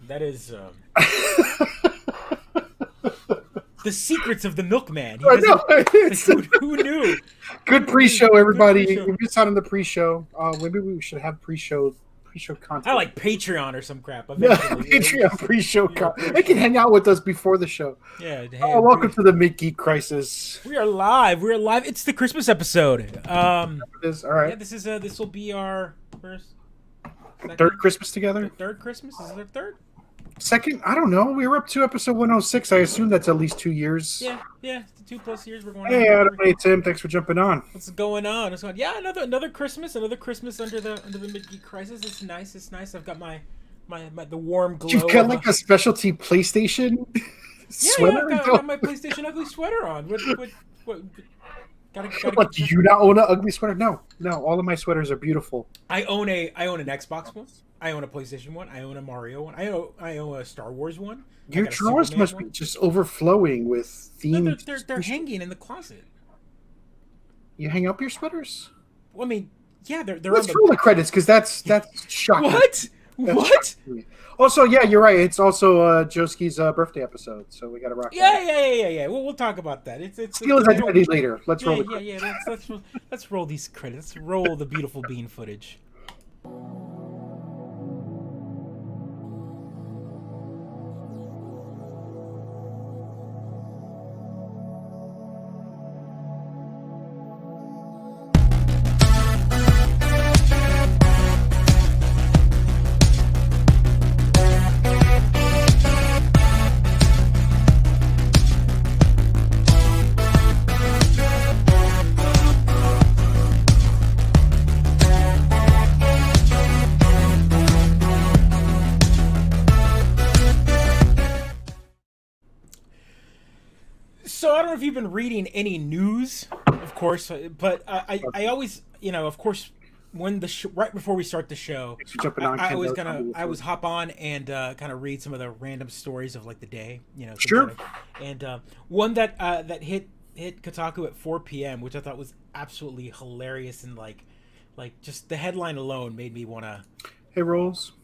That is the secrets of the milkman. He I doesn't. know. It's Who knew? good pre-show, everybody. Good pre-show. If you're not in the pre-show, maybe we should have pre-show content. I like Patreon or some crap. Yeah, Eventually, Patreon pre-show. Yeah, They can hang out with us before the show. Yeah. Welcome to the Mid-Geek Crisis. We are live. We're live. It's the Christmas episode. It is, all right. Yeah, this will be our first, Third Christmas together? Third Christmas? Is it our third? Second? I don't know. We were up to episode 106. I assume that's at least 2 years. Yeah. 2+ years we're going. Hey, Adam. Hey, Tim. Thanks for jumping on. What's going on? Yeah, another Christmas under the Mid-Geek Crisis. It's nice. It's nice. I've got my the warm glow. You've got like a specialty PlayStation sweater? Yeah, I've got my PlayStation ugly sweater on. What? What, do you not own an ugly sweater? No. All of my sweaters are beautiful. I own an Xbox one. I own a PlayStation one. I own a Mario one. I own a Star Wars one. Your drawers must be just overflowing with themed. No, they're hanging in the closet. You hang up your sweaters? Well, I mean, yeah, they're. Let's roll the credits because that's shocking. What? What? Also, yeah, you're right. It's also Joski's birthday episode, so we got to rock. Yeah. We'll talk about that. It's steal his identity later. Let's roll. Let's roll these credits. Let's roll the beautiful bean footage. So I don't know if you've been reading any news, of course, but I always, of course, when right before we start the show, I always hop on and kind of read some of the random stories of like the day, Sure. And one that hit Kotaku at 4 p.m., which I thought was absolutely hilarious, and like just the headline alone made me want to. Hey, Rolls.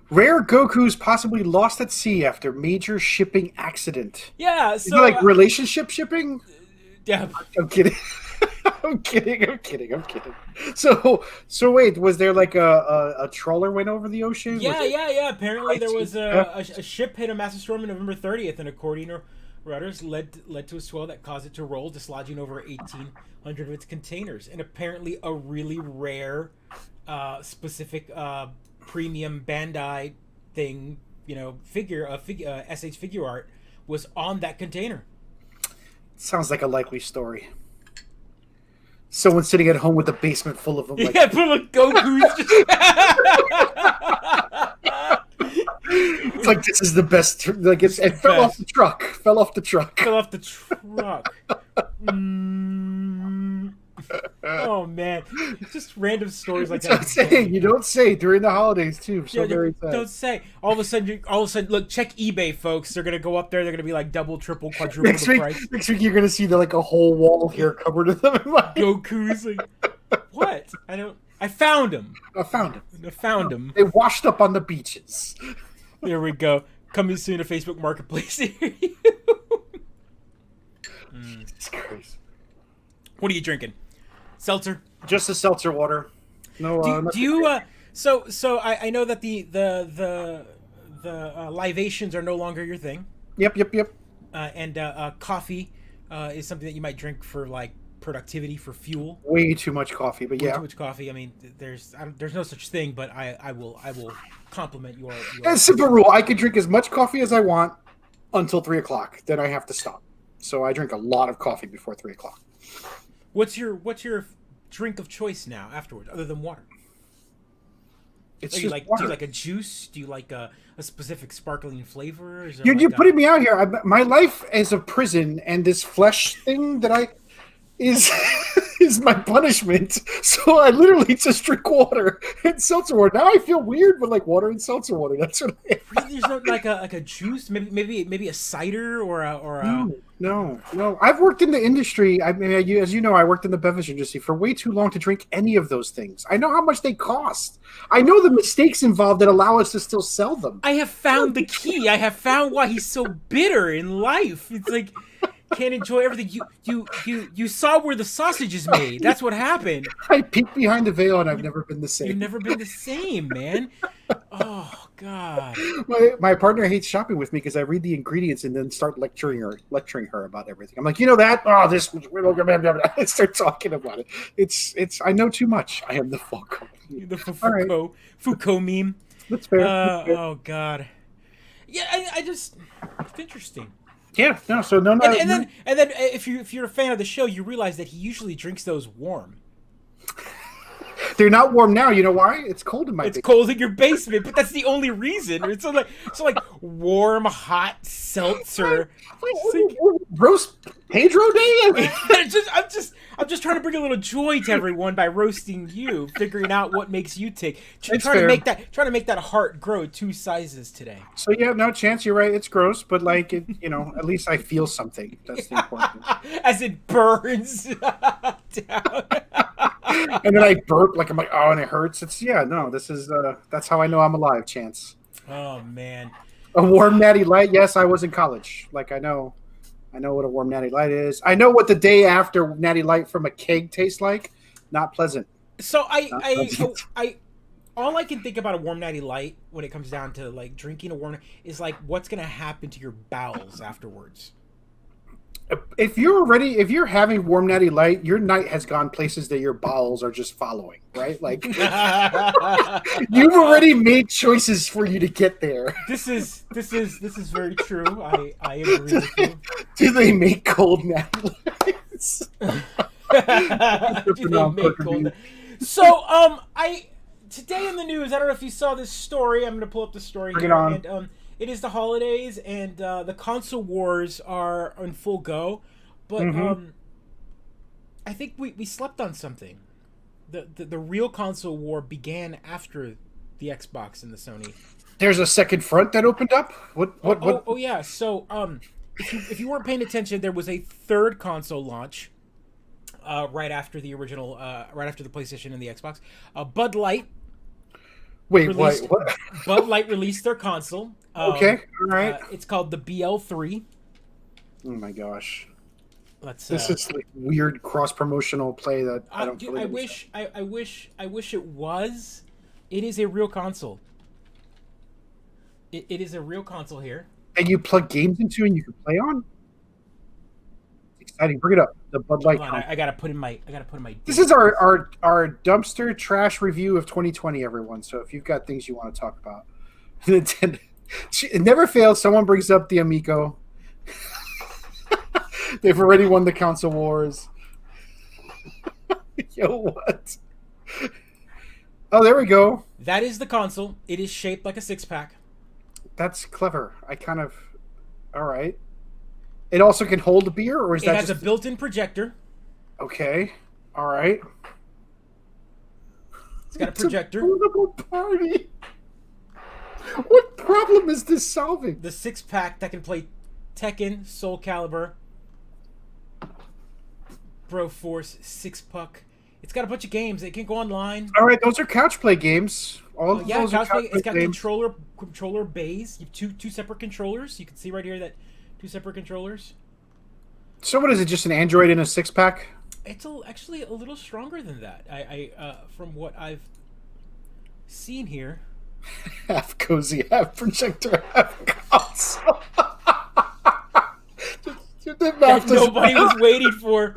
Rare Goku's possibly lost at sea after major shipping accident. Yeah, so like relationship shipping. Yeah, I'm kidding. I'm kidding. So wait, was there like a trawler went over the ocean? Yeah. Apparently there was a ship hit a massive storm on November 30th, and according to Reuters, led to a swell that caused it to roll, dislodging over 1,800 of its containers, and apparently a really rare, specific. Premium Bandai thing, SH figure art was on that container. Sounds like a likely story. Someone sitting at home with a basement full of them. Like, yeah, full of Goku's. It's like this is the best. Like it fell off the truck. Fell off the truck. Oh man, just random stories like that. You don't say during the holidays too. So very sad. Don't say. All of a sudden, look. Check eBay, folks. They're gonna go up there. They're gonna be like double, triple, quadruple the price. Next week, you're gonna see a whole wall here covered with them. Goku's like, what? I found him. I found him. They washed up on the beaches. There we go. Coming soon to Facebook Marketplace. It's crazy. What are you drinking? Seltzer? Just a seltzer water. No. Do you? So I know that the libations are no longer your thing. Yep. And coffee is something that you might drink for like productivity, for fuel. Way too much coffee, but yeah. Too much coffee. I mean, there's no such thing, but I will compliment your. And simple rule: I can drink as much coffee as I want until 3:00. Then I have to stop. So I drink a lot of coffee before 3:00. What's your drink of choice now afterwards, other than water? It's do just water. Do you like a juice? Do you like a specific sparkling flavor? You're putting me out here. My life is a prison, and this flesh thing that is is my punishment. So I literally just drink water and seltzer water. Now I feel weird, but like water and seltzer water. That's what I have. There's no like a juice, maybe a cider or a. No. I've worked in the industry. I mean, as you know, I worked in the beverage industry for way too long to drink any of those things. I know how much they cost. I know the mistakes involved that allow us to still sell them. I have found the key. I have found why he's so bitter in life. It's like can't enjoy everything. You saw where the sausage is made. That's what happened. I peeked behind the veil, and I've never been the same. You've never been the same, man. Oh God. My partner hates shopping with me because I read the ingredients and then start lecturing her about everything. I'm like, you know that? Oh, this. I start talking about it. It's. I know too much. I am the Foucault. The Foucault meme. That's fair. Oh God. Yeah, I just. It's interesting. Yeah, no. So no. And then if you're a fan of the show, you realize that he usually drinks those warm. They're not warm now. You know why? It's cold in my. It's cold in your basement, but that's the only reason. It's like warm, hot seltzer. Roast Pedro Day. I'm just trying to bring a little joy to everyone by roasting you, figuring out what makes you tick. Trying to make that heart grow 2 sizes today. So yeah, no chance. You're right. It's gross, but like it, at least I feel something. That's the important. As it burns down. And then I burp like I'm like, oh, and it hurts. This is that's how I know I'm alive. Chance. Oh man. A warm natty light. Yes, I was in college. Like I know what a warm natty light is. I know what the day after natty light from a keg tastes like. Not pleasant. So I all I can think about a warm natty light when it comes down to like drinking a warm is like what's gonna happen to your bowels afterwards. If you're having warm natty light, your night has gone places that your bowels are just following, right? Like you've already made choices for you to get there. This is very true. I agree with you. Do they make cold natty lights? So today in the news, I don't know if you saw this story. I'm going to pull up the story. Bring it on. And, it is the holidays, and the console wars are in full go. But I think we slept on something. The real console war began after the Xbox and the Sony. There's a second front that opened up. What? Oh yeah. So if you weren't paying attention, there was a third console launch. Right after the original, right after the PlayStation and the Xbox, Bud Light. Wait, what? Bud Light released their console. Okay, all right. It's called the BL3. Oh my gosh. This is like weird cross promotional play that I don't. I wish it was. It is a real console. It is a real console here. And you plug games into and you can play on. Exciting! Bring it up. The Bud Light. I gotta put in my. This is our dumpster trash review of 2020, everyone. So if you've got things you want to talk about, it never fails. Someone brings up the Amico. They've already won the console wars. Yo, what? Oh, there we go. That is the console. It is shaped like a 6-pack. That's clever. All right. It also can hold a beer, or is that? It has a built-in projector. Okay. All right. It's got a projector. It's a portable party. What problem is this solving? The 6-pack that can play Tekken, Soul Calibur, Broforce, 6-Puck. It's got a bunch of games. It can go online. All right, those are couch play games. Couch play. It's got controller bays. You have two separate controllers. You can see right here that 2 separate controllers. So what is it? Just an Android in a 6-pack? It's actually a little stronger than that. I from what I've seen here. Half cozy, half projector, half console. That nobody was waiting for.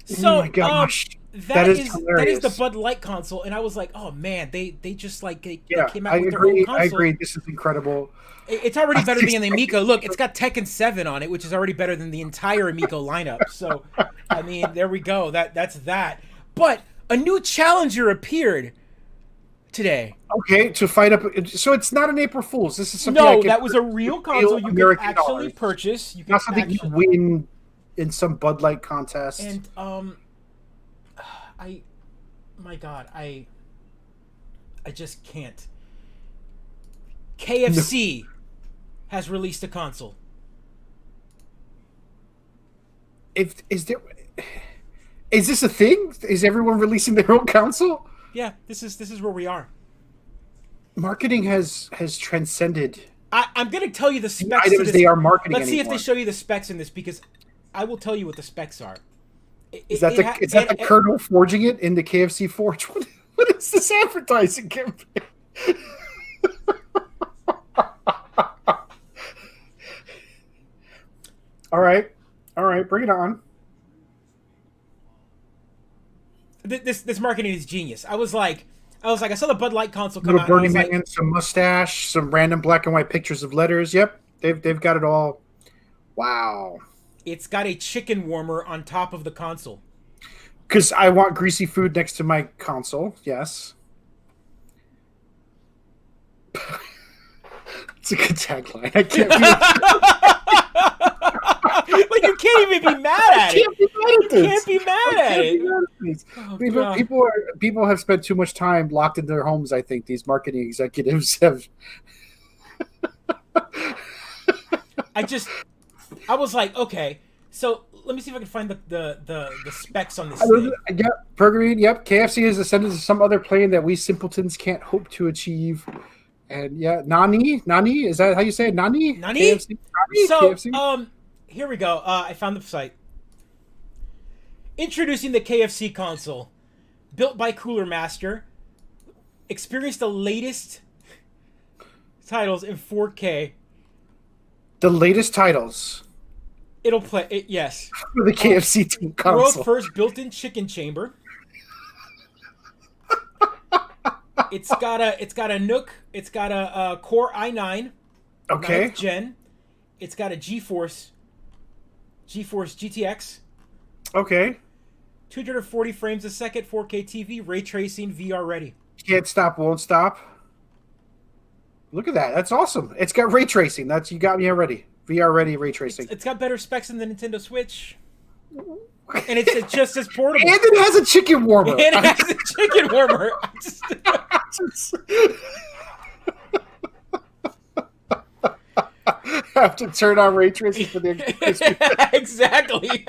So, oh my gosh. That is the Bud Light console, and I was like, oh man, they just like they came out with their own console. I agree. This is incredible. It's already better than the Amico. Look, it's got Tekken 7 on it, which is already better than the entire Amico lineup. So, I mean, there we go. That's that. But a new challenger appeared today. Okay, to fight up. So it's not an April Fool's. This is something. No, that was a real console you can actually purchase. You can not something you win in some Bud Light contest. And my God, I just can't. KFC has released a console. Is this a thing? Is everyone releasing their own console? Yeah, this is where we are. Marketing has transcended. I'm going to tell you the specs. The items they are marketing. Let's see anymore. if they show you the specs in this, because I will tell you what the specs are. Is that the Colonel forging it in the KFC Forge? What is this advertising campaign? All right, bring it on. This marketing is genius. I was like, I saw the Bud Light console come out. Burning Man, some mustache, some random black and white pictures of letters. Yep, they've got it all. Wow. It's got a chicken warmer on top of the console. Because I want greasy food next to my console. Yes. It's a good tagline. I can't Like, you can't even be mad at it. You can't be mad at it. People have spent too much time locked in their homes. I think these marketing executives have. I was like, okay, so let me see if I can find the specs on this thing. Yep, Pergamine, yep. KFC has ascended to some other plane that we simpletons can't hope to achieve. And yeah, Nani, is that how you say it? Nani? KFC? Nani? So, KFC? Here we go. I found the site. Introducing the KFC console. Built by Cooler Master. Experience the latest titles in 4K. The latest titles. It'll play. Yes. For the KFC console. World's first built-in chicken chamber. It's got a Nook. It's got a Core i9. Okay. 9th Gen. It's got a GeForce GTX. Okay. 240 frames a second, 4K TV, ray tracing, VR ready. Can't stop, won't stop. Look at that. That's awesome. It's got ray tracing. You got me already. VR ready ray tracing. It's got better specs than the Nintendo Switch. And it's just as portable. And it has a chicken warmer. And it has a chicken warmer. Have to turn on ray tracing for the exactly.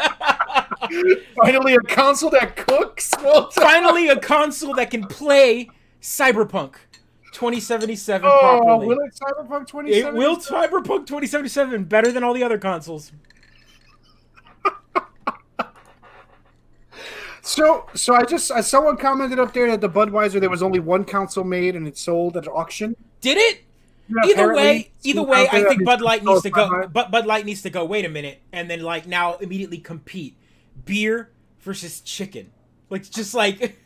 Finally, a console that cooks. Finally, a console that can play Cyberpunk 2077 properly. Will it Cyberpunk 2077? It will Cyberpunk 2077 better than all the other consoles. So someone commented up there that the Budweiser, there was only one console made and it sold at auction. Did it? Yeah, either way, I think Bud Light needs to go. Bud Light needs to go. Wait a minute, and then now immediately compete. Beer versus chicken, just like.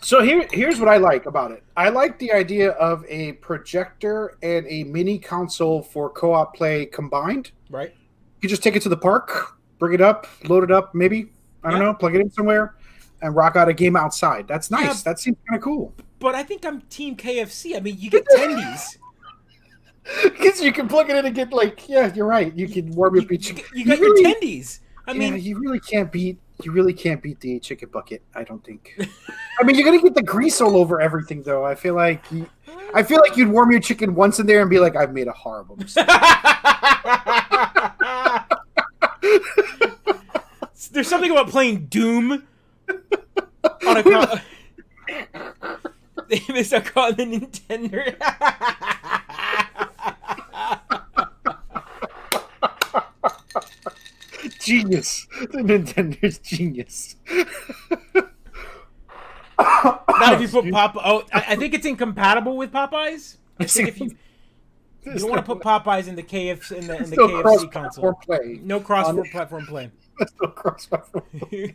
So here's what I like about it. I like the idea of a projector and a mini console for co-op play combined. Right. You just take it to the park, bring it up, load it up, maybe. I don't know, plug it in somewhere, and rock out a game outside. That's nice. Yeah, that seems kind of cool. But I think I'm Team KFC. I mean, you get tendies. Because you can plug it in and get you're right. You can warm your chicken. You got your tendies. I mean, you really can't beat the chicken bucket. I don't think. I mean, you're gonna get the grease all over everything, though. I feel like you'd warm your chicken once in there and be like, "I've made a horrible mistake." There's something about playing Doom on a. They missed a call on the Nintendo. Genius. The Nintendo's genius. Not if you put I think it's incompatible with Popeyes. I think if you don't want to put Popeyes in the KFC in the KFC console. Play. No cross-platform play. No cross-platform play.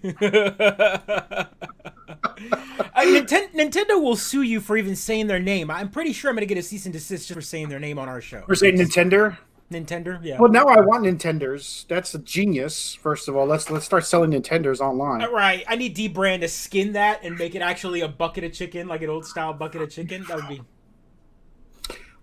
Nintendo will sue you for even saying their name. I'm pretty sure I'm going to get a cease and desist just for saying their name on our show. For saying Nintendo? Nintendo, yeah. Well, now I want Nintendos. That's a genius. First of all, let's start selling Nintendos online. Right. I need D-Brand to skin that and make it actually a bucket of chicken, like an old style bucket of chicken. That would be.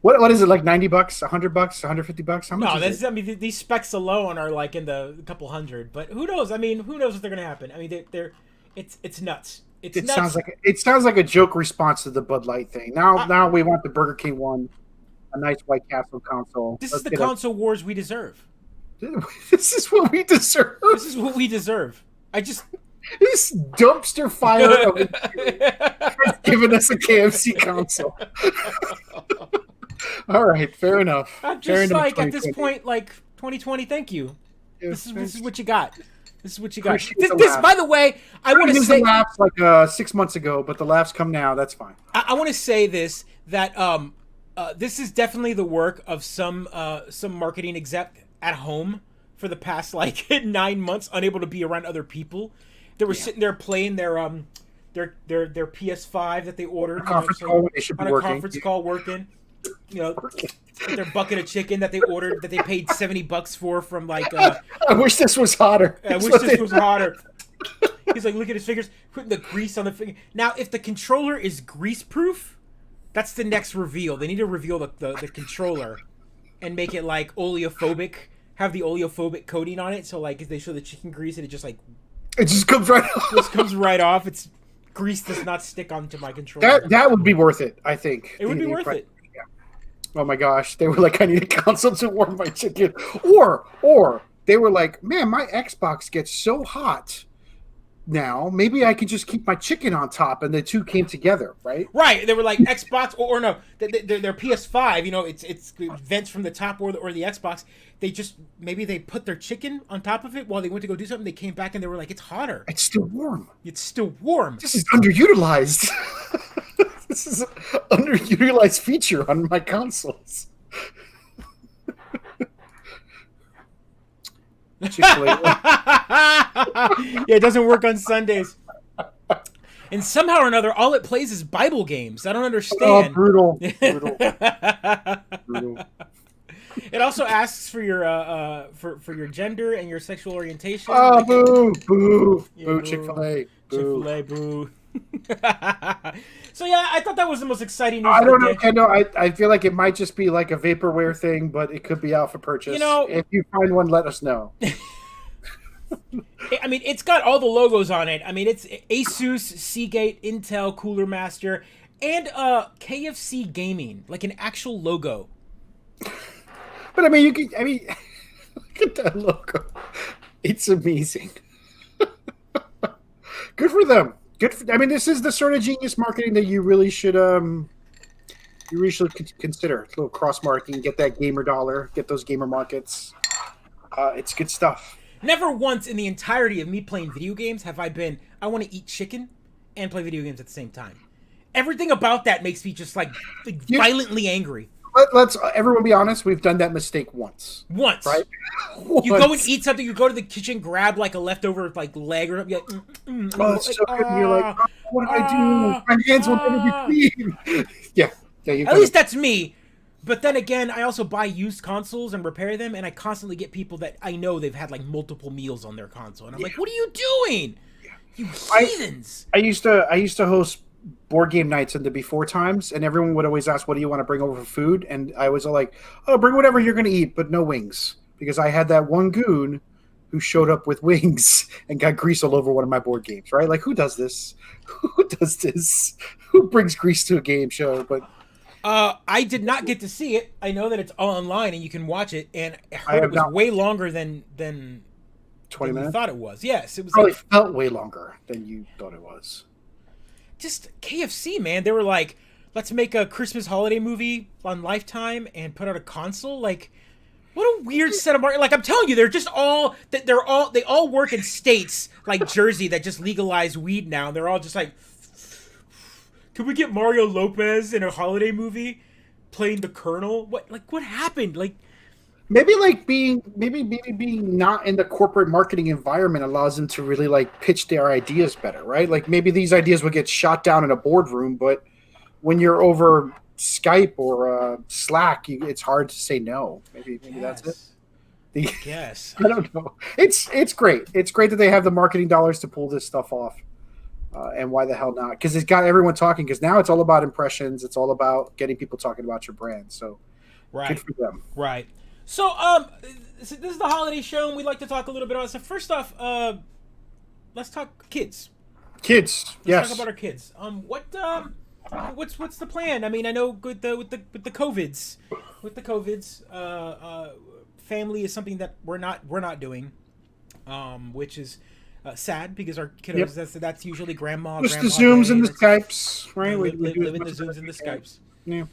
What is it, like $90, $100, $150? How much No, is it? I mean, these specs alone are like in the couple hundred. But who knows? I mean, who knows what's going to happen? I mean, it's nuts. It's It nuts. sounds like a joke response to the Bud Light thing. Now we want the Burger King one, a nice White Castle console. This Let's is the get console wars we deserve. This is what we deserve. This is what we deserve. I just This dumpster fire of has given us a KFC console. All right, fair enough. I'm Fair just enough, like at this 2020. point, like 2020. Thank you. Yeah, This is what you got. This is what you got. Appreciate This, the this laugh. by the way, I want to There's say the laughs like 6 months ago, but the laughs come now. That's fine. I want to say this that this is definitely the work of some marketing exec at home for the past like 9 months, unable to be around other people. They were sitting there playing their PS5 that they ordered Conference call when they should be on a working. conference call working. You know, their bucket of chicken that they ordered that they paid $70 for from like. I wish this was hotter. I wish this was hotter. He's like, look at his fingers, putting the grease on the finger. Now, if the controller is grease proof, that's the next reveal. They need to reveal the controller and make it like oleophobic, have the oleophobic coating on it. So like, if they show the chicken grease and it just like It just comes right off. just comes right off. It's grease does not stick onto my controller. That would be worth it, I think. It would be worth it. Yeah. Oh my gosh, they were like, I need a console to warm my chicken, or they were like, man, my Xbox gets so hot now. Maybe I can just keep my chicken on top, and the two came together, right? Right, they were like Xbox or no, their PS5. You know, it's vents from the top or the Xbox. They just maybe they put their chicken on top of it while they went to go do something. They came back and they were like, it's hotter. It's still warm. It's still warm. This is underutilized. This is an underutilized feature on my consoles. Chick-fil-A. Yeah, it doesn't work on Sundays. And somehow or another, all it plays is Bible games. I don't Oh, understand. brutal. It also asks for your for your gender and your sexual orientation. Oh, boo, boo, Yeah, boo, boo. Chick-fil-A. Boo. Chick-fil-A, boo. So yeah, I thought that was the most exciting news. I of the don't know, day. Kendall. I feel like it might just be like a vaporware thing, but it could be out for purchase. You know- if you find one, let us know. I mean, it's got all the logos on it. I mean, it's Asus, Seagate, Intel, Cooler Master, and KFC Gaming, like an actual logo. But I mean, you can. I mean, look at that logo. It's amazing. Good for them. Good. I mean, this is the sort of genius marketing that you really should consider. A little cross marketing, get that gamer dollar, get those gamer markets. It's good stuff. Never once in the entirety of me playing video games have I want to eat chicken and play video games at the same time. Everything about that makes me just like violently angry. Let's everyone be honest. We've done that mistake once. Once. Right? You go and eat something, you go to the kitchen, grab like a leftover like leg or something, you're like, Oh, it's so good. And you're like, oh, what do I do? My hands will never be clean. Yeah. You At least that's me. But then again, I also buy used consoles and repair them, and I constantly get people that I know they've had like multiple meals on their console, and I'm like, "What are you doing, you heathens?" I used to host board game nights in the before times, and everyone would always ask, "What do you want to bring over for food?" And I was all like, "Oh, bring whatever you're going to eat, but no wings," because I had that one goon who showed up with wings and got grease all over one of my board games. Right? Like, who does this? Who does this? Who brings grease to a game show? But I did not get to see it. I know that it's all online and you can watch it, and I heard it was way longer than 20 minutes. you thought it was. Yes, it was. Probably felt way longer than you thought it was. Just KFC, man. They were like, let's make a Christmas holiday movie on Lifetime and put out a console. Like, what a weird set of market. Like, I'm telling you, they all work in states like Jersey that just legalize weed now. They're all just like, could we get Mario Lopez in a holiday movie playing the Colonel? What happened? Like, maybe being not in the corporate marketing environment allows them to really like pitch their ideas better, right? Like maybe these ideas would get shot down in a boardroom, but when you're over Skype or Slack, it's hard to say no. Maybe that's it. Yes. I don't know. It's great. It's great that they have the marketing dollars to pull this stuff off. And why the hell not? Because it's got everyone talking. Because now it's all about impressions. It's all about getting people talking about your brand. So, right, good for them. Right. So, this is the holiday show, and we'd like to talk a little bit about. So, first off, let's talk kids. Kids, Let's talk about our kids. What's the plan? I mean, I know with the COVIDs, family is something that we're not doing, which is sad because our kiddos that's usually grandma, just grandpa, the Zooms day, and the Skypes, right? We live in the Zooms and the Skypes. Yeah.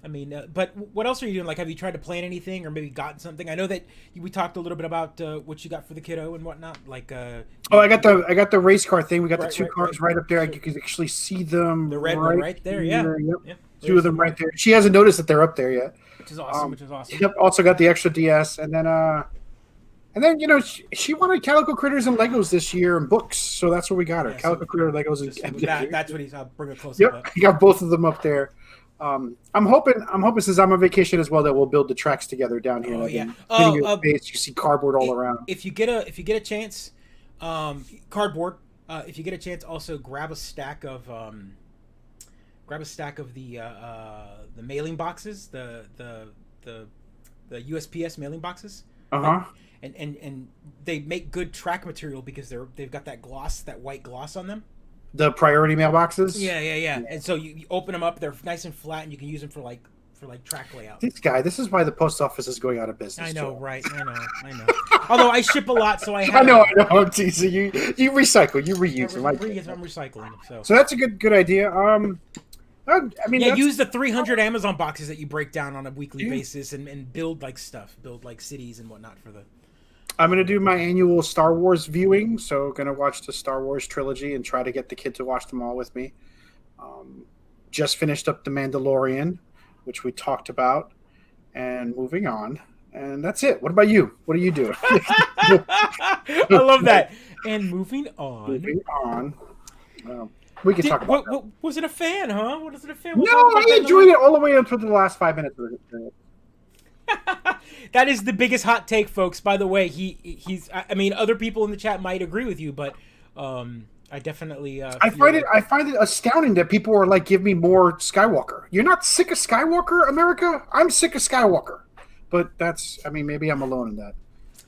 I mean, but what else are you doing? Like, have you tried to plan anything, or maybe gotten something? I know that we talked a little bit about what you got for the kiddo and whatnot. Like, I got the race car thing. We got the two cars right up there. You can actually see them. The red one right there. Yeah. Yep. Two of them right there. She hasn't noticed that they're up there yet. Which is awesome. Yep. Also got the extra DS, and then she wanted Calico Critters and Legos this year and books, so that's what we got her. Yeah, Calico Critter Legos and that's what he's. I'll bring it close. Yep. You got both of them up there. I'm hoping since I'm on vacation as well that we'll build the tracks together down here. Oh yeah. You see cardboard all around. If you get a chance, cardboard. If you get a chance, also grab a stack of the mailing boxes, the USPS mailing boxes. And they make good track material because they've got that gloss, that white gloss on them. The priority mailboxes. Yeah. And so you open them up; they're nice and flat, and you can use them for track layout. This is why the post office is going out of business. I know, right? I know. Although I ship a lot, so I have. I know. I'm teasing you. You recycle, you reuse them. I'm recycling them. So that's a good idea. Use the 300 Amazon boxes that you break down on a weekly basis and build build cities and whatnot for the. I'm going to do my annual Star Wars viewing, so going to watch the Star Wars trilogy and try to get the kid to watch them all with me. Just finished up The Mandalorian, which we talked about, and moving on. And that's it. What about you? What are you doing? I love that. And moving on. We can talk about that. Was it a fan, huh? What is it a fan? No, I enjoyed it all the way up to the last 5 minutes of it. That is the biggest hot take, folks. By the way, he's. I mean, other people in the chat might agree with you, but I definitely. I find it astounding that people are like, "Give me more Skywalker." You're not sick of Skywalker, America? I'm sick of Skywalker, but that's. I mean, maybe I'm alone in that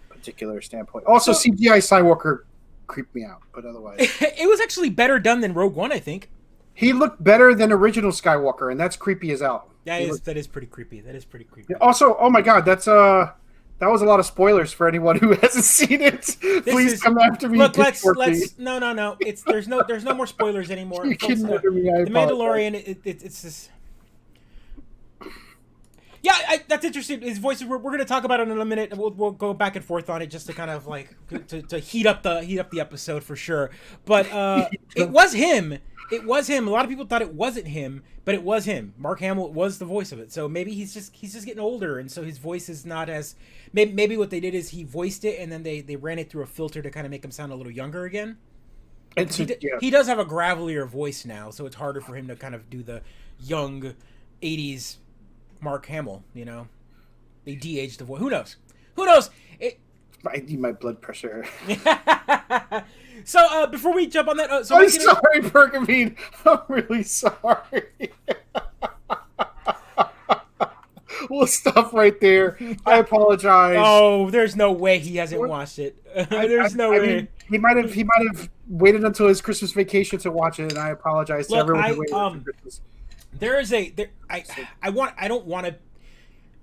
particular standpoint. Also, CGI Skywalker creeped me out, but otherwise, it was actually better done than Rogue One, I think. He looked better than original Skywalker, and that's creepy as hell. That is pretty creepy. Also, oh my god, that was a lot of spoilers for anyone who hasn't seen it. Please come after me. Look, let's no. There's no more spoilers anymore. You Folks, me, the Mandalorian, it's just. Yeah, that's interesting. His voice. We're going to talk about it in a minute. We'll go back and forth on it just to kind of like to heat up the episode for sure. But it was him. It was him. A lot of people thought it wasn't him, but it was him. Mark Hamill was the voice of it. So maybe he's just getting older, and so his voice is not as. Maybe what they did is he voiced it, and then they ran it through a filter to kind of make him sound a little younger again. He does have a gravelier voice now, so it's harder for him to kind of do the young 80s Mark Hamill. You know, they de-aged the voice. Who knows? I need my blood pressure. So before we jump on that, I'm sorry, Pergamine. I'm really sorry. We'll stop right there. I apologize. Oh, there's no way he hasn't watched it. There's no way. Mean, he might have waited until his Christmas vacation to watch it, and I apologize to everyone who waited for Christmas. I don't want to.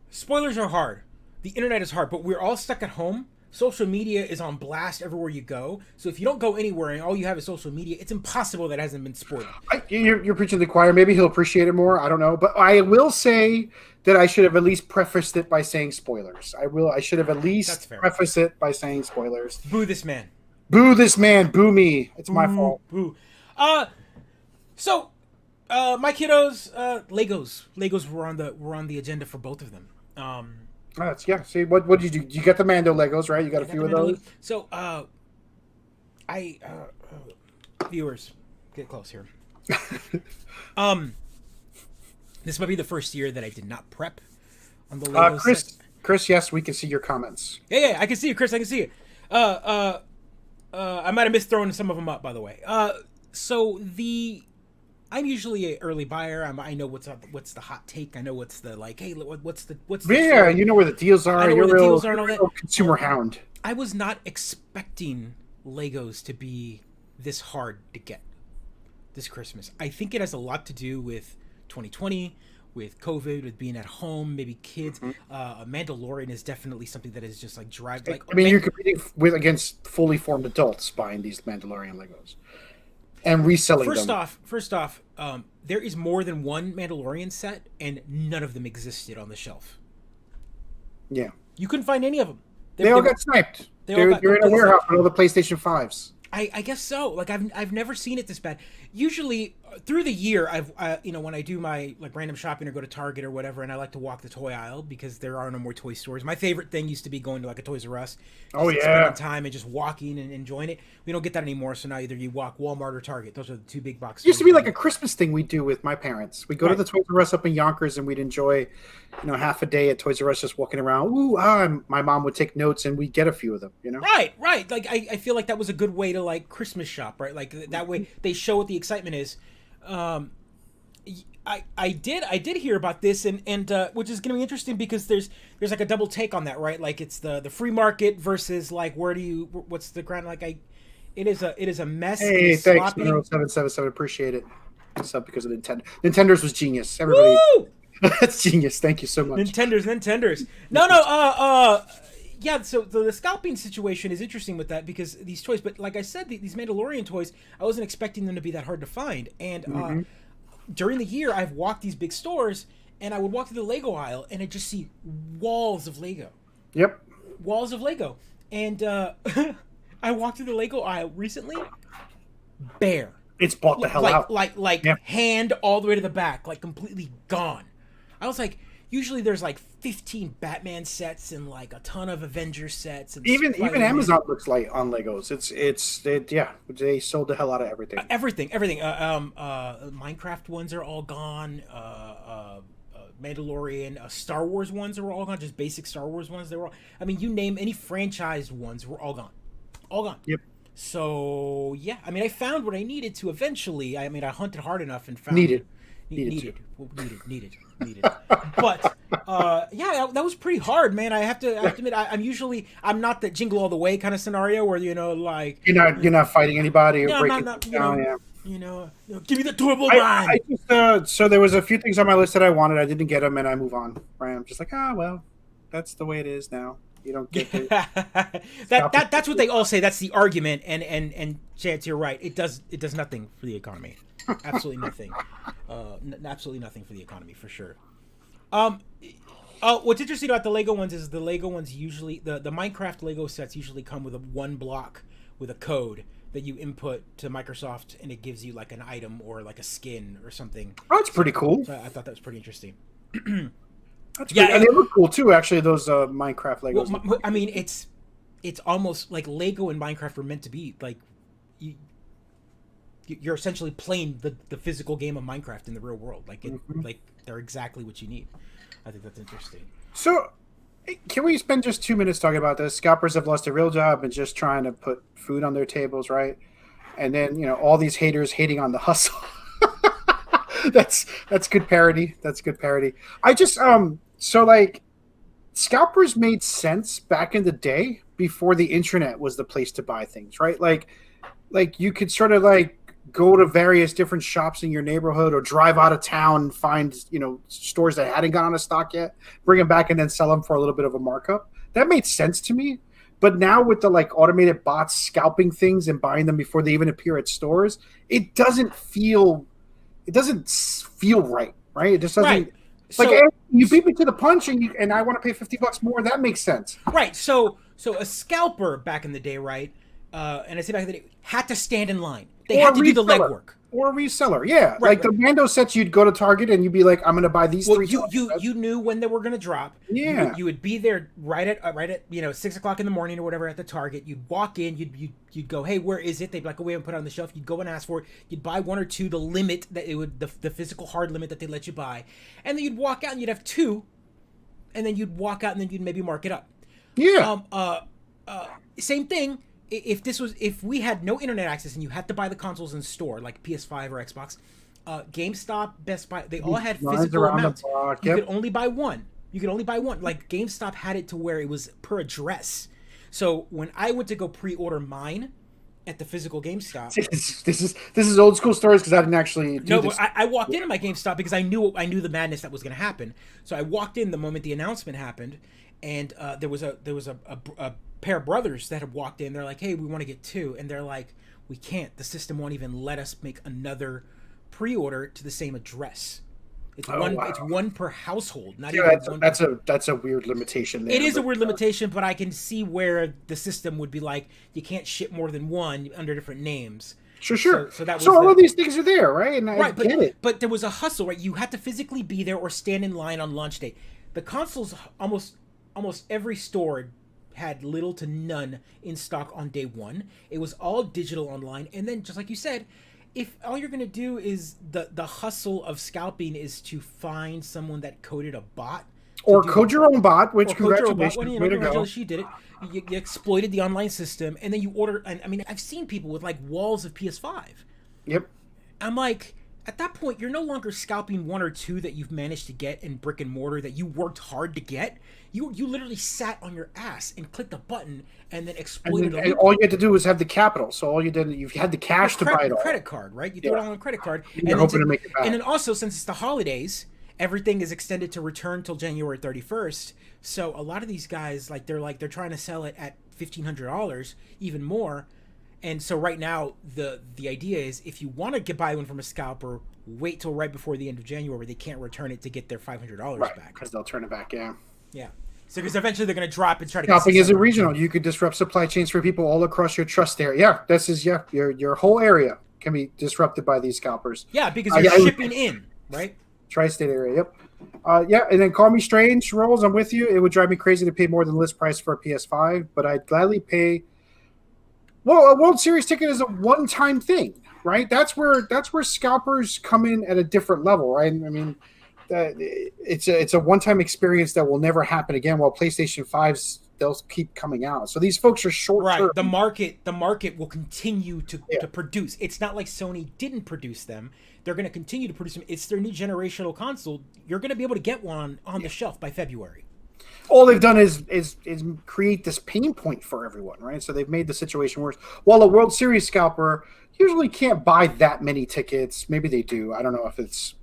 Spoilers are hard. The internet is hard, but we're all stuck at home. Social media is on blast everywhere you go. So if you don't go anywhere and all you have is social media, it's impossible that hasn't been spoiled. You're preaching to the choir. Maybe he'll appreciate it more. I don't know. But I will say that I should have at least prefaced it by saying spoilers. I should have at least prefaced it by saying spoilers. Boo this man. Boo this man. Boo me. It's my fault. Boo. So my kiddos, Legos were on the agenda for both of them. See, what did you do? You got the Mando Legos, right? You got a few of those. So, viewers, get close here. This might be the first year that I did not prep on the Legos. Chris, yes, we can see your comments. Yeah, I can see you, Chris. I can see you. I might have missed throwing some of them up, by the way. So I'm usually an early buyer. I know what's up, what's the hot take. I know what's the like. Hey, what's the Yeah, you know where the deals are. I know You're where the real, deals are and all that. consumer hound. I was not expecting Legos to be this hard to get this Christmas. I think it has a lot to do with 2020, with COVID, with being at home, maybe kids. Mandalorian is definitely something that is just like drive. Like, I mean, you're competing against fully formed adults buying these Mandalorian Legos and reselling them. First off, there is more than one Mandalorian set, and none of them existed on the shelf. Yeah, you couldn't find any of them. They all got sniped. They're in a warehouse with all the PlayStation 5s. I guess so. Like I've never seen it this bad. Usually through the year, when I do my like random shopping or go to Target or whatever, and I like to walk the toy aisle because there are no more toy stores. My favorite thing used to be going to like a Toys R Us. Spending time and just walking and enjoying it. We don't get that anymore. So now either you walk Walmart or Target. Those are the two big boxes. It used to be like a Christmas thing we do with my parents. We go to the Toys R Us up in Yonkers and we'd enjoy, half a day at Toys R Us just walking around. My mom would take notes and we'd get a few of them. Right. Like I feel like that was a good way to like Christmas shop, right? Like that way they show what the excitement is. I did hear about this and which is going to be interesting because there's like a double take on that, right? Like it's the free market versus like what's the ground like it is a mess. Hey, thanks, 777. Appreciate it. It's up because of Nintendo. Nintendo's was genius. Everybody, that's genius. Thank you so much. Nintendo's. No. Yeah, so the scalping situation is interesting with that because these toys, but like I said, these Mandalorian toys, I wasn't expecting them to be that hard to find. And during the year, I've walked these big stores, and I would walk through the Lego aisle, and I'd just see walls of Lego. Yep. Walls of Lego. And I walked through the Lego aisle recently, bare. It's bought the hell out. Hand all the way to the back, like completely gone. I was like, usually there's like 15 Batman sets and like a ton of Avengers sets. And even Amazon looks light on Legos. They sold the hell out of everything. Everything. Minecraft ones are all gone. Mandalorian, Star Wars ones are all gone. Just basic Star Wars ones. They were all. I mean, you name any franchised ones were all gone. All gone. Yep. So yeah, I mean, I found what I needed to eventually. I mean, I hunted hard enough and found needed. But that was pretty hard, man. I have to admit, I'm not the jingle all the way kind of scenario where like you're not fighting anybody or breaking down. Give me the turbo line. So there was a few things on my list that I wanted. I didn't get them, and I move on. Right? I'm just like, well, that's the way it is now. You don't get to that's what they all say. That's the argument, and Chance, you're right. It does nothing for the economy. Absolutely nothing. Absolutely nothing for the economy for sure. What's interesting about the Lego ones is the Lego ones usually the Minecraft Lego sets usually come with one block with a code that you input to Microsoft, and it gives you like an item or like a skin or something. Oh, it's pretty cool. So I thought that was pretty interesting. And they look cool too. Actually, those Minecraft Legos. Well, I mean, it's almost like Lego and Minecraft were meant to be. Like you're essentially playing the physical game of Minecraft in the real world. Like like they're exactly what you need. I think that's interesting. So, can we spend just 2 minutes talking about this? Scalpers have lost a real job and just trying to put food on their tables, right? And then all these haters hating on the hustle. That's good parody. That's good parody. I just scalpers made sense back in the day before the internet was the place to buy things, right? Like you could sort of like go to various different shops in your neighborhood or drive out of town and find stores that hadn't gone out of stock yet, bring them back and then sell them for a little bit of a markup. That made sense to me. But now with the like automated bots scalping things and buying them before they even appear at stores, it doesn't feel right? It just doesn't. Right. Like, hey, you beat me to the punch and I want to pay $50 more. That makes sense. Right. So a scalper back in the day, right? And I say back in the day, had to stand in line. They had to do the legwork. Or a reseller, yeah. Right, the Mando sets, you'd go to Target and you'd be like, I'm going to buy these three. You knew when they were going to drop. Yeah. You would be there right at 6:00 in the morning or whatever at the Target. You'd walk in. You'd go, hey, where is it? They'd be like, oh, we haven't put it on the shelf. You'd go and ask for it. You'd buy one or two, the limit that it would, the physical hard limit that they let you buy, and then you'd walk out and you'd have two, and then you'd walk out and then you'd maybe mark it up. Yeah. Same thing. if we had no internet access and you had to buy the consoles in store like PS5 or Xbox, GameStop, Best Buy, they all had physical amounts. You could only buy one. Like GameStop had it to where it was per address. So when I went to go pre-order mine at the physical GameStop, this is old school stories because I didn't actually do this. But I walked into my GameStop because I knew the madness that was going to happen. So I walked in the moment the announcement happened, and there was a pair of brothers that had walked in. They're like, "Hey, we want to get two," and they're like, "We can't. The system won't even let us make another pre-order to the same address. It's It's one per household. Not even one. That's a weird limitation. There, it is a weird limitation, but I can see where the system would be like, you can't ship more than one under different names. Sure. So all of these things are there, right? And I get it. But there was a hustle, right? You had to physically be there or stand in line on launch day. The consoles, almost every store had little to none in stock on day one. It was all digital online, and then just like you said, if all you're gonna do is the hustle of scalping is to find someone that coded a bot, or code your own bot, which congratulations, congratulations, you did it. You exploited the online system, and then you order. And I mean, I've seen people with like walls of PS5. Yep. I'm like, at that point, you're no longer scalping one or two that you've managed to get in brick and mortar that you worked hard to get. You literally sat on your ass and clicked a button and then exploited it. And all you had to do was have the capital. So all you did, you had the cash to buy it all. Credit card, right? You throw it all on a credit card. You're hoping to make it back. And then also, since it's the holidays, everything is extended to return till January 31st. So a lot of these guys, they're trying to sell it at $1,500, even more. And so right now, the idea is if you want to buy one from a scalper, wait till right before the end of January where they can't return it to get their $500 back. Because they'll turn it back, yeah. So because eventually they're going to drop and try to... Scalping is a regional. You could disrupt supply chains for people all across your trust area. Your whole area can be disrupted by these scalpers. Yeah, because you're shipping in, right? Tri-state area, yep. And then call me strange, Rolls, I'm with you. It would drive me crazy to pay more than list price for a PS5, but I'd gladly pay... Well, a World Series ticket is a one-time thing, right? That's where scalpers come in at a different level, right? I mean, it's a one-time experience that will never happen again. While PlayStation 5s, they'll keep coming out. So these folks are short-term. Right. The market will continue to produce. It's not like Sony didn't produce them. They're going to continue to produce them. It's their new generational console. You're going to be able to get one on the shelf by February. All they've done is create this pain point for everyone, right? So they've made the situation worse. While a World Series scalper usually can't buy that many tickets. Maybe they do. I don't know if it's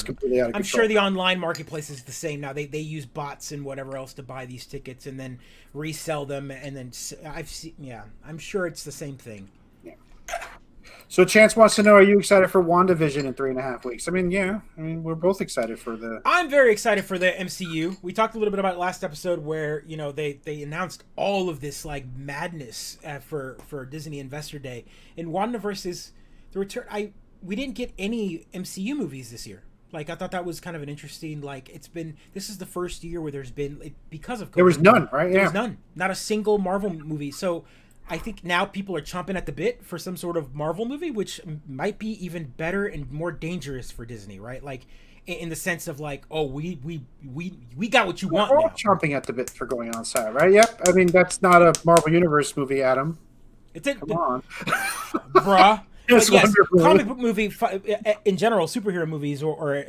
completely out of control. I'm sure the online marketplace is the same now. They use bots and whatever else to buy these tickets and then resell them. And then I'm sure it's the same thing. Yeah. So Chance wants to know, are you excited for WandaVision in 3.5 weeks? I mean, we're both excited for the... I'm very excited for the MCU. We talked a little bit about it last episode where, they announced all of this like madness for Disney Investor Day. And WandaVision is the return... We didn't get any MCU movies this year. Like, I thought that was kind of an interesting, this is the first year where there's been, because of COVID. There was none, right? There was none. Not a single Marvel movie. So I think now people are chomping at the bit for some sort of Marvel movie, which might be even better and more dangerous for Disney, right? Like, in the sense of we got what you want. We're all chomping at the bit for going outside, right? Yep. I mean, that's not a Marvel Universe movie, Adam. Come on. Bruh. Yes, comic book movie in general, superhero movies or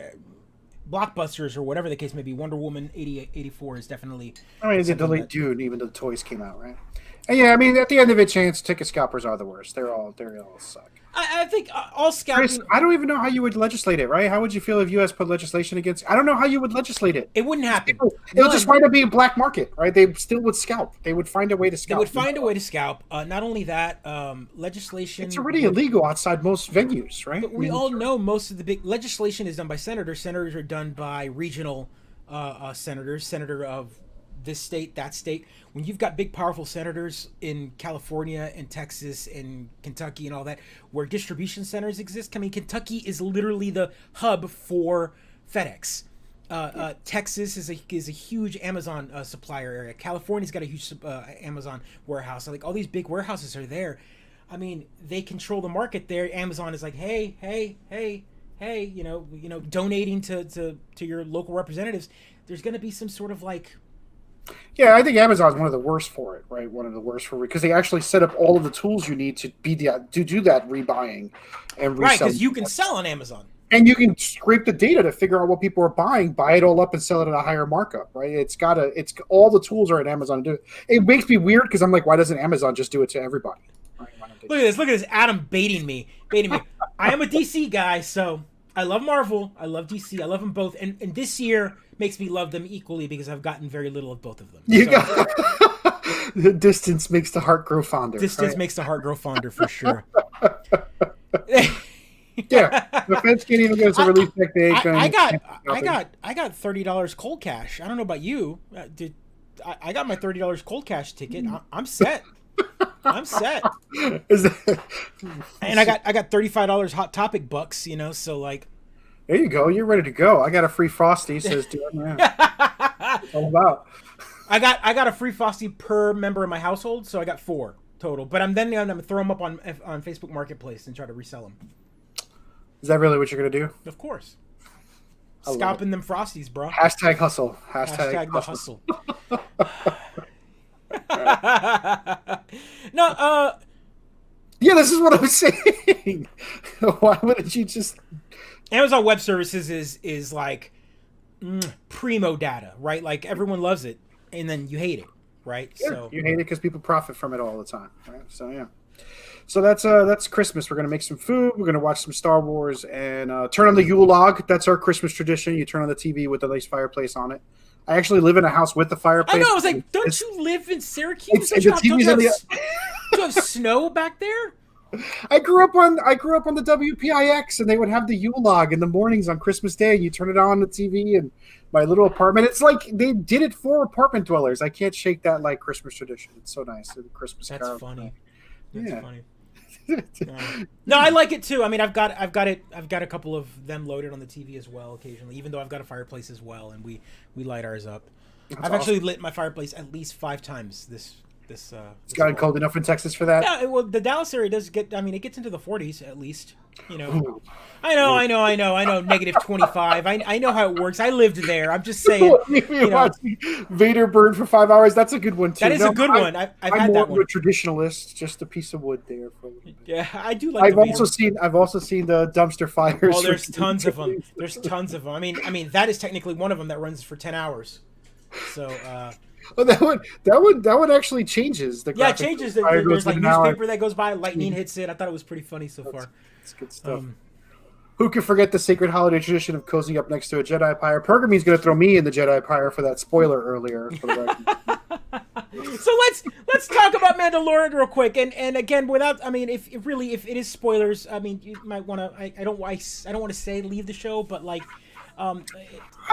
blockbusters or whatever the case may be. Wonder Woman 84 is definitely... I mean, it's a delayed Dune, even though the toys came out, right? And yeah, I mean, at the end of it, Chance, ticket scalpers are the worst. They all suck. I think all scalping... Chris, I don't even know how you would legislate it, right? How would you feel if U.S. put legislation against... I don't know how you would legislate it. It wouldn't happen. It'll just wind up being a black market, right? They still would scalp. They would find a way to scalp. They would find a way to scalp. Not only that, legislation... It's already illegal outside most venues, right? But we all know most of the big... Legislation is done by senators. Senators are done by regional senators. Senator of this state, that state. When you've got big, powerful senators in California and Texas and Kentucky and all that, where distribution centers exist, I mean, Kentucky is literally the hub for FedEx. Texas is a huge Amazon supplier area. California's got a huge Amazon warehouse. Like, all these big warehouses are there. I mean, they control the market there. Amazon is like, hey, donating to your local representatives. There's going to be some sort of Yeah, I think Amazon's one of the worst for it, right? One of the worst for it because they actually set up all of the tools you need to do that rebuying and Right, reselling. because you can sell on Amazon. And you can scrape the data to figure out what people are buying, buy it all up, and sell it at a higher markup, right? It's all the tools are at Amazon to do it. It makes me weird because I'm like, why doesn't Amazon just do it to everybody? Look at this! Look at this! Adam baiting me. I am a DC guy, so I love Marvel. I love DC. I love them both, and this year makes me love them equally because I've gotten very little of both of them. The distance makes the heart grow fonder. Distance makes the heart grow fonder for sure. Yeah, the feds can't even get us a release day. I got $30 cold cash. I don't know about you. I got my $30 cold cash ticket. I'm set. I'm set. And I got $35 Hot Topic bucks. So like. There you go. You're ready to go. I got a free Frosty. Says dude. All about. I got a free Frosty per member in my household, so I got 4 total. But I'm gonna throw them up on Facebook Marketplace and try to resell them. Is that really what you're gonna do? Of course. Scalping them Frosties, bro. Hashtag hustle. Hashtag the hustle. No. Yeah, this is what I'm saying. Why wouldn't you just? Amazon Web Services is like primo data, right? Like everyone loves it, and then you hate it, right? Yeah, so you hate it because people profit from it all the time, right? So yeah. So that's Christmas. We're gonna make some food. We're gonna watch some Star Wars and turn on the Yule log. That's our Christmas tradition. You turn on the TV with a nice fireplace on it. I actually live in a house with the fireplace. I know. I was like, don't you live in Syracuse? Don't you have snow back there? I grew up on the WPIX, and they would have the Yule log in the mornings on Christmas Day, and you turn it on the TV. And my little apartment, it's like they did it for apartment dwellers. I can't shake that like Christmas tradition. It's so nice. The Christmas. That's carol. funny. That's funny. No, I like it too. I mean, I've got a couple of them loaded on the TV as well occasionally. Even though I've got a fireplace as well, and we light ours up. I've actually lit my fireplace at least 5 times this. It's gotten cold enough in Texas for that. Yeah, well, the Dallas area does get. I mean, it gets into the 40s at least. Ooh. I know. Negative 25. I know how it works. I lived there. I'm just saying. Watching Vader burn for 5 hours. That's a good one too. That is a good one. I've had that one. I'm a traditionalist. Just a piece of wood there for a little bit. Yeah, I do like. I've also seen the dumpster fires. Oh, there's tons of them. There's tons of them. I mean, that is technically one of them that runs for 10 hours. So. Oh, that one actually changes. Yeah, it changes. There's like newspaper that goes by, lightning hits it. I thought it was pretty funny so far. That's good stuff. Who can forget the sacred holiday tradition of cozying up next to a Jedi pyre? Pergamine's going to throw me in the Jedi pyre for that spoiler earlier. So let's talk about Mandalorian real quick, and again, without, I mean, if it is spoilers, I mean, you might want to. I don't want to say leave the show, but like. I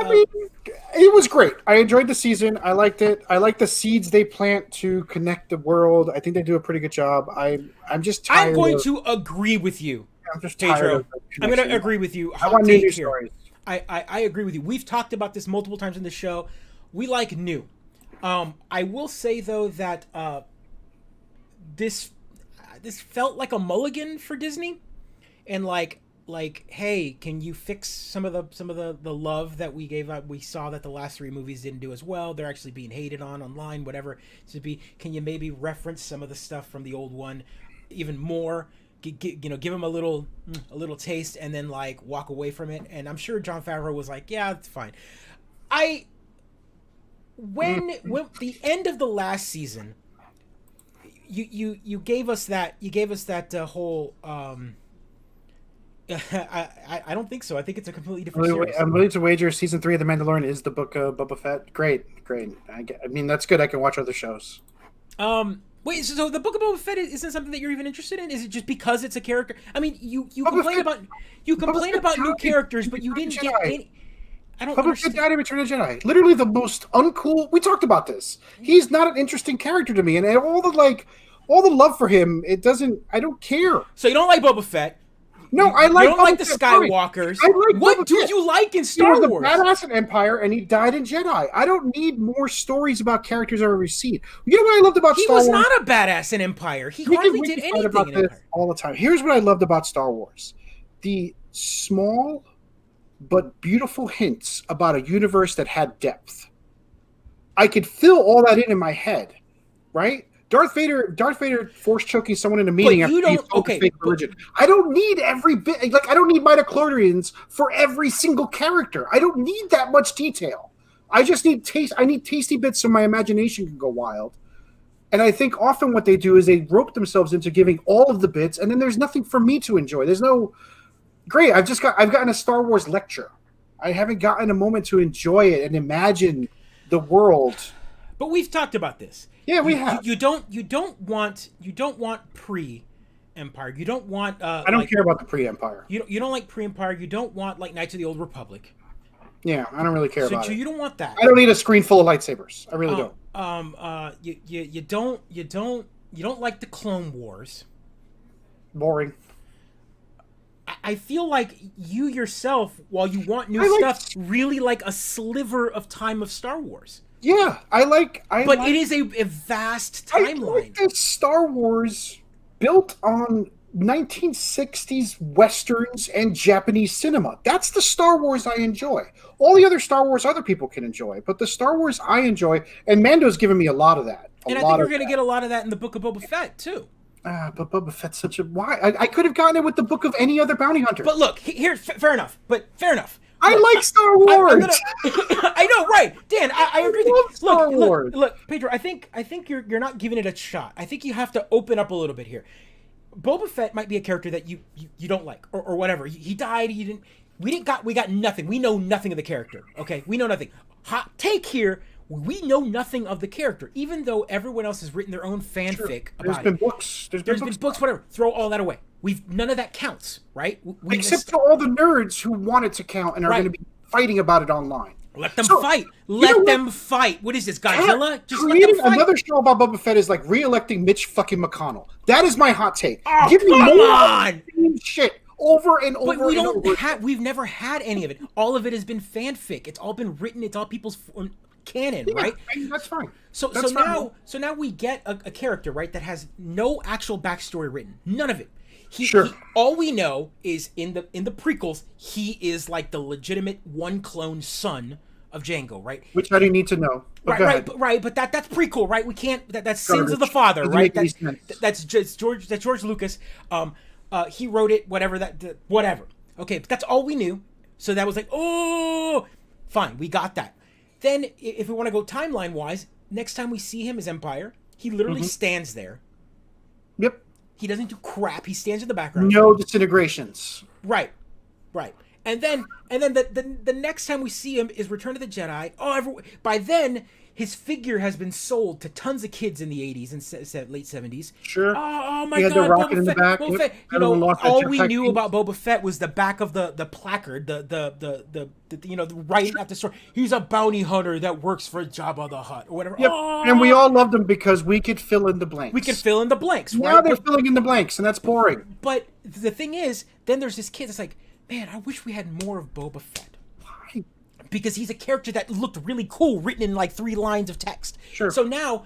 mean, it was great. I enjoyed the season. I liked it. I like the seeds they plant to connect the world. I think they do a pretty good job. I'm just tired. I'm going to agree with you. I'm just tired. I'm going to agree with you. I want new stories. I agree with you. We've talked about this multiple times in the show. We like new. I will say though that this felt like a mulligan for Disney, and like, hey, can you fix some of the love that we gave out? We saw that the last 3 movies didn't do as well. They're actually being hated on online, whatever. Can you maybe reference some of the stuff from the old one even more? Give them a little taste, and then like walk away from it. And I'm sure Jon Favreau was like, yeah, it's fine. When the end of the last season, you gave us that whole. I don't think so. I think it's a completely different series. I'm willing to wager season 3 of The Mandalorian is the book of Boba Fett. Great. I mean, that's good. I can watch other shows. Wait, so the book of Boba Fett isn't something that you're even interested in? Is it just because it's a character? I mean, you complain about new characters, but you didn't get any. I don't understand. Boba Fett died in Return of the Jedi. Literally the most uncool. We talked about this. He's not an interesting character to me, and all the love for him, it doesn't. I don't care. So you don't like Boba Fett? No, I like. You don't like the Skywalkers. What do you like in Star Wars? He was a badass in Empire, and he died in Jedi. I don't need more stories about characters I've ever seen. You know what I loved about Star Wars? He was not a badass in Empire. He hardly did anything in Empire. All the time. Here's what I loved about Star Wars: the small but beautiful hints about a universe that had depth. I could fill all that in my head, right? Darth Vader force choking someone in a meeting after he told the fake religion. I don't need every bit. Like, I don't need midichlorians for every single character. I don't need that much detail. I just need taste. I need tasty bits so my imagination can go wild. And I think often what they do is they rope themselves into giving all of the bits, and then there's nothing for me to enjoy. There's no great. I've gotten a Star Wars lecture. I haven't gotten a moment to enjoy it and imagine the world. But we've talked about this. Yeah, we have. You don't want pre-Empire. You don't want. I don't care about the pre-Empire. You don't like pre-Empire. You don't want like Knights of the Old Republic. Yeah, I don't really care about it. So you don't want that. I don't need a screen full of lightsabers. I really don't. You don't like the Clone Wars. Boring. I feel like you yourself, while you want new stuff, really like a sliver of time of Star Wars. Yeah, But it is a vast timeline. I like this Star Wars built on 1960s Westerns and Japanese cinema. That's the Star Wars I enjoy. All the other Star Wars other people can enjoy, but the Star Wars I enjoy, and Mando's given me a lot of that. And I think we're going to get a lot of that in the Book of Boba Fett, too. But Boba Fett's such a... Why? I could have gotten it with the Book of any other bounty hunter. But look, here's... Fair enough. I like Star Wars. I know, right, Dan. I agree. Star Wars. Look, Pedro. I think you're not giving it a shot. I think you have to open up a little bit here. Boba Fett might be a character that you don't like or whatever. He died. We got nothing. We know nothing of the character. Okay, we know nothing. Hot take here. We know nothing of the character, even though everyone else has written their own fanfic about There's been books. There's been books. Whatever. Throw all that away. None of that counts, right? Except for all the nerds who want it to count and are going to be fighting about it online. Let them fight. Let them fight. What is this, Godzilla? Just let them fight. Another show about Boba Fett is like re-electing Mitch fucking McConnell. That is my hot take. Oh, Give me come more on! Shit over and over. But we've never had any of it. All of it has been fanfic. It's all been written. It's all people's canon, right? That's fine. So now we get a character, right, that has no actual backstory written. None of it. All we know is in the prequels, he is like the legitimate one clone son of Jango, right? Which I didn't need to know. Right. But that's prequel, right? We can't. That's sins of the father, right? That's George Lucas. He wrote it. Whatever. Okay, but that's all we knew. So that was like, oh, fine, we got that. Then, if we want to go timeline wise, next time we see him as Empire, he literally stands there. Yep. He doesn't do crap. He stands in the background. No disintegrations. Right. And then the next time we see him is Return of the Jedi. By then his figure has been sold to tons of kids in the 80s and late 70s. Sure. Oh my God! The rocket in the back. Boba Fett. You know, all we knew about Boba Fett was the back of the placard, the writing at the store. He's a bounty hunter that works for Jabba the Hutt or whatever. Yep. And we all loved him because we could fill in the blanks. Right? Now they're filling in the blanks, and that's boring. But the thing is, then there's this kid that's like, man, I wish we had more of Boba Fett. Why? Because he's a character that looked really cool, written in like 3 lines of text. Sure. So now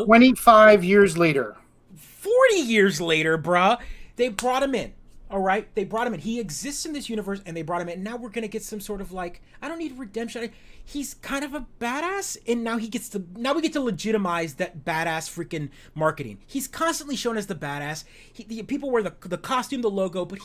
25 years later. 40 years later, bruh, they brought him in. All right? They brought him in. He exists in this universe, and they brought him in. Now we're going to get some sort of like, I don't need redemption. He's kind of a badass, and now we get to legitimize that badass freaking marketing. He's constantly shown as the badass. People wear the costume, the logo, but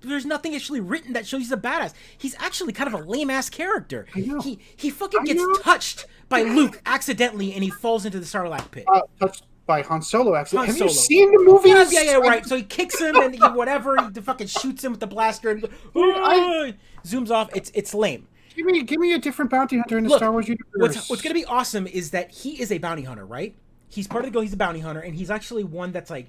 there's nothing actually written that shows he's a badass. He's actually kind of a lame-ass character. I know. He fucking gets touched by Luke accidentally, and he falls into the Sarlacc pit. Touched by Han Solo, actually. Have Solo. You seen the movies? Yeah, right. So he kicks him, and he fucking shoots him with the blaster, and zooms off. It's lame. Give me a different bounty hunter in the Star Wars universe. What's going to be awesome is that he is a bounty hunter, right? He's part of the guild. He's a bounty hunter, and he's actually one that's like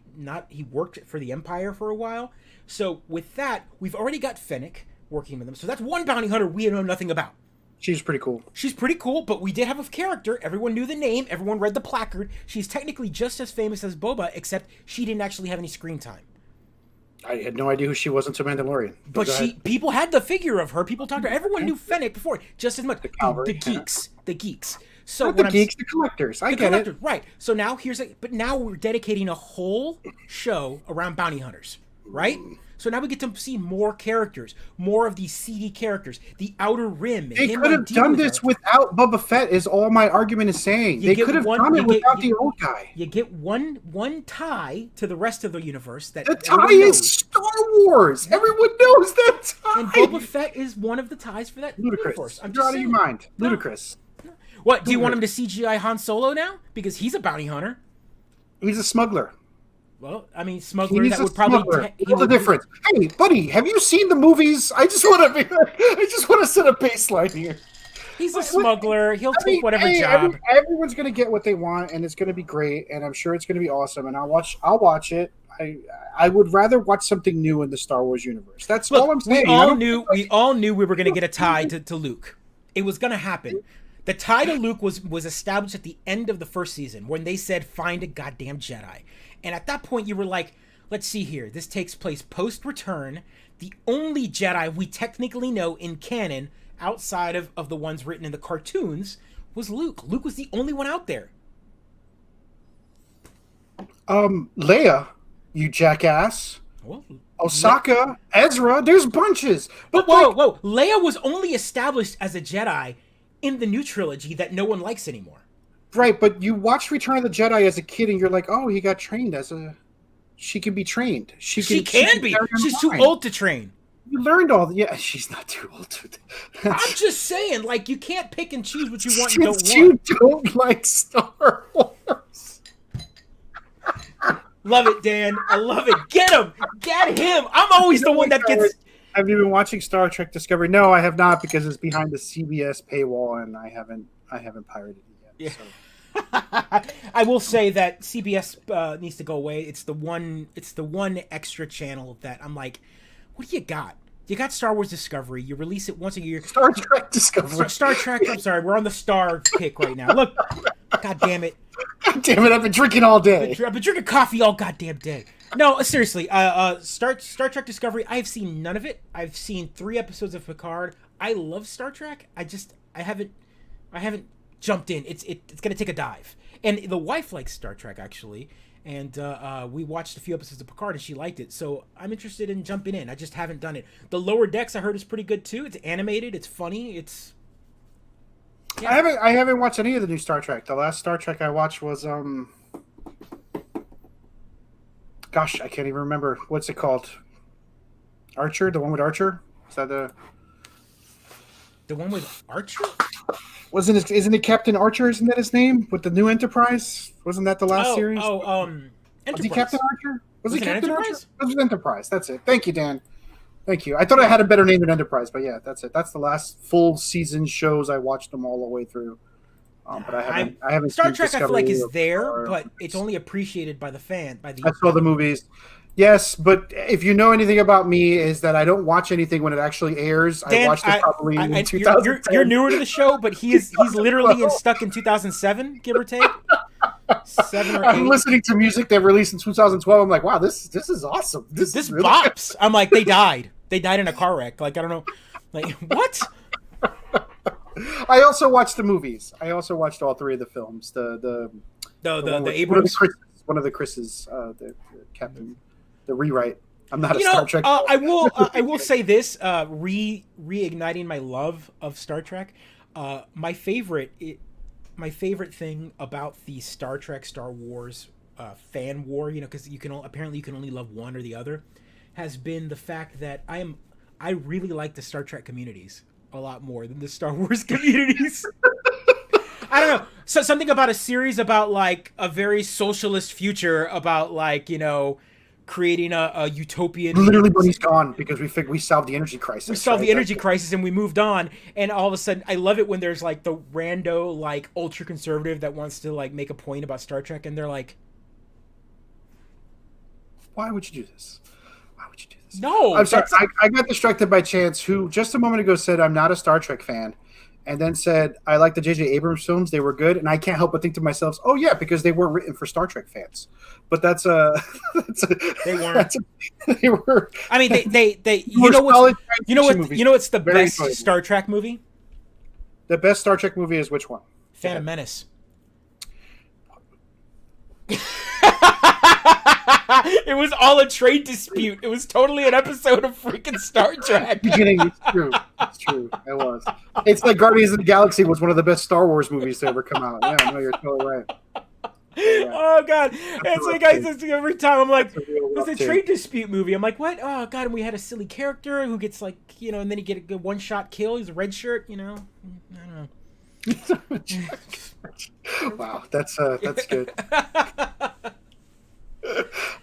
he worked for the Empire for a while. So with that, we've already got Fennec working with him. So that's one bounty hunter we know nothing about. She's pretty cool. But we did have a character. Everyone knew the name. Everyone read the placard. She's technically just as famous as Boba, except she didn't actually have any screen time. I had no idea who she was until Mandalorian. But people had the figure of her. People talked to her. Everyone knew Fennec before, just as much. The geeks. So not the geeks, the collectors. I get it. Right. So now now we're dedicating a whole show around bounty hunters. right? So now we get to see more characters, more of these seedy characters. The Outer Rim. They could have done this without Boba Fett. Is all my argument is saying. They could have done it without the old guy. You get one tie to the rest of the universe. That the tie is Star Wars. Everyone knows that tie. And Boba Fett is one of the ties for that universe. You're out of your mind. Ludicrous. What, do you want him to CGI Han Solo now? Because he's a bounty hunter. He's a smuggler. Well, I mean, smuggler. He's that would probably. What's the difference? Hey, buddy, have you seen the movies? I just want to set a baseline here. He's a smuggler. He'll take whatever job. Everyone's gonna get what they want, and it's gonna be great, and I'm sure it's gonna be awesome. And I'll watch it. I would rather watch something new in the Star Wars universe. That's all I'm saying. We all knew we were gonna get a tie to Luke. It was gonna happen. The tie to Luke was established at the end of the first season when they said, "Find a goddamn Jedi." And at that point, you were like, let's see here. This takes place post-return. The only Jedi we technically know in canon, outside of the ones written in the cartoons, was Luke. Luke was the only one out there. Leia, you jackass. Well, Osaka, Ezra, there's bunches. But whoa. Leia was only established as a Jedi in the new trilogy that no one likes anymore. Right, but you watched Return of the Jedi as a kid, and you're like, "Oh, he got trained She can be trained. She can be. She's too old to train. You learned all. Yeah, she's not too old to. I'm just saying, like, you can't pick and choose what you want and don't want. You don't like Star Wars. Love it, Dan. I love it. Get him. Get him. I'm always the one that gets. Have you been watching Star Trek Discovery? No, I have not, because it's behind the CBS paywall, and I haven't pirated it yet. Yeah. So. I will say that CBS needs to go away. It's the one extra channel that I'm like, what do you got? You got Star Wars Discovery. You release it once a year. Star Trek Discovery. Star Trek. I'm sorry, we're on the Star kick right now. Look, God damn it. God damn it! I've been drinking all day. I've been drinking coffee all goddamn day. No, seriously. Star Trek Discovery. I've seen none of it. I've seen 3 episodes of Picard. I love Star Trek. I haven't jumped in. It's gonna take a dive. And the wife likes Star Trek, actually, and we watched a few episodes of Picard and she liked it, so I'm interested in jumping in. I just haven't done it. The Lower Decks I heard is pretty good too. It's animated, it's funny, it's I haven't watched any of the new Star Trek. The last Star Trek I watched was gosh, I can't even remember. What's it called? Archer? The one with Archer? Is that the one with Archer? Isn't it Captain Archer? Isn't that his name with the new Enterprise? Wasn't that the last series? Enterprise. Was he Captain Archer? Was he Captain Enterprise? Archer? It was Enterprise. That's it. Thank you, Dan. Thank you. I thought I had a better name than Enterprise, but yeah, that's it. That's the last full season shows. I watched them all the way through. But I haven't. Star Trek, I feel like, is there, but it's only appreciated by the fan. I saw the movies. Yes, but if you know anything about me, is that I don't watch anything when it actually airs. Dan, I watched it probably in 2010. You're newer to the show, but he's literally stuck in 2007, give or take. 7 or 8. I'm listening to music that released in 2012. I'm like, wow, this is awesome. This really bops. Good. I'm like, they died. They died in a car wreck. Like, I don't know. Like, what? I also watched the movies. I also watched all 3 of the films. The Abrams. One of the Chris's, the Captain. The rewrite. I'm not a Star Trek. I will say this: reigniting my love of Star Trek. My favorite thing about the Star Trek, Star Wars fan war, because you can only love one or the other, has been the fact that I really like the Star Trek communities a lot more than the Star Wars communities. I don't know. So something about a series about like a very socialist future, about like creating a utopian. Literally, money's gone because we solved the energy crisis. We solved the energy crisis and we moved on. And all of a sudden, I love it when there's like the rando, like ultra conservative that wants to like make a point about Star Trek, and they're like, "Why would you do this? Why would you do this?" No, I'm sorry. I got distracted by Chance, who just a moment ago said, "I'm not a Star Trek fan." And then said, I like the J.J. Abrams films. They were good. And I can't help but think to myself, oh, yeah, because they weren't written for Star Trek fans. But they weren't. They were. I mean, they you know what's the best Star Trek movie? The best Star Trek movie is which one? Phantom Menace. It was all a trade dispute. It was totally an episode of freaking Star Trek. Beginning, it's true. It's true. It was. It's like Guardians of the Galaxy was one of the best Star Wars movies to ever come out. Yeah, no, you're totally right. Yeah. Oh god, it's like every time I'm like, it's a trade dispute movie. I'm like, what? Oh god, and we had a silly character who gets like, and then he get a good one-shot kill. He's a red shirt, I don't know. Wow, that's good.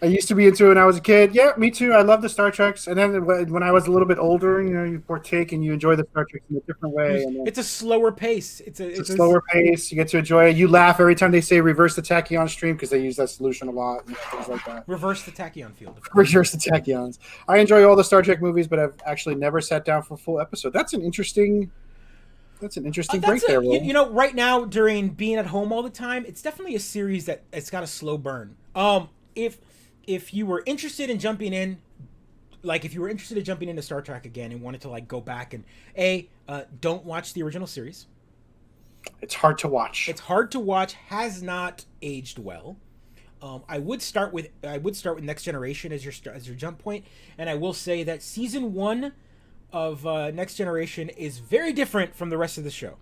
I used to be into it when I was a kid. Yeah, me too. I love the Star Treks. And then when I was a little bit older, you partake and you enjoy the Star Treks in a different way. And it's a slower pace. It's a slower pace. You get to enjoy it. You laugh every time they say reverse the tachyon stream because they use that solution a lot and things like that. Reverse the tachyon field. Reverse the tachyons. I enjoy all the Star Trek movies, but I've actually never sat down for a full episode. That's an interesting break there. Right now during being at home all the time, it's definitely a series that it's got a slow burn. If you were interested in jumping in, into Star Trek again and wanted to like go back and don't watch the original series. It's hard to watch. Has not aged well. I would start with Next Generation as your jump point, and I will say that season 1 of Next Generation is very different from the rest of the show.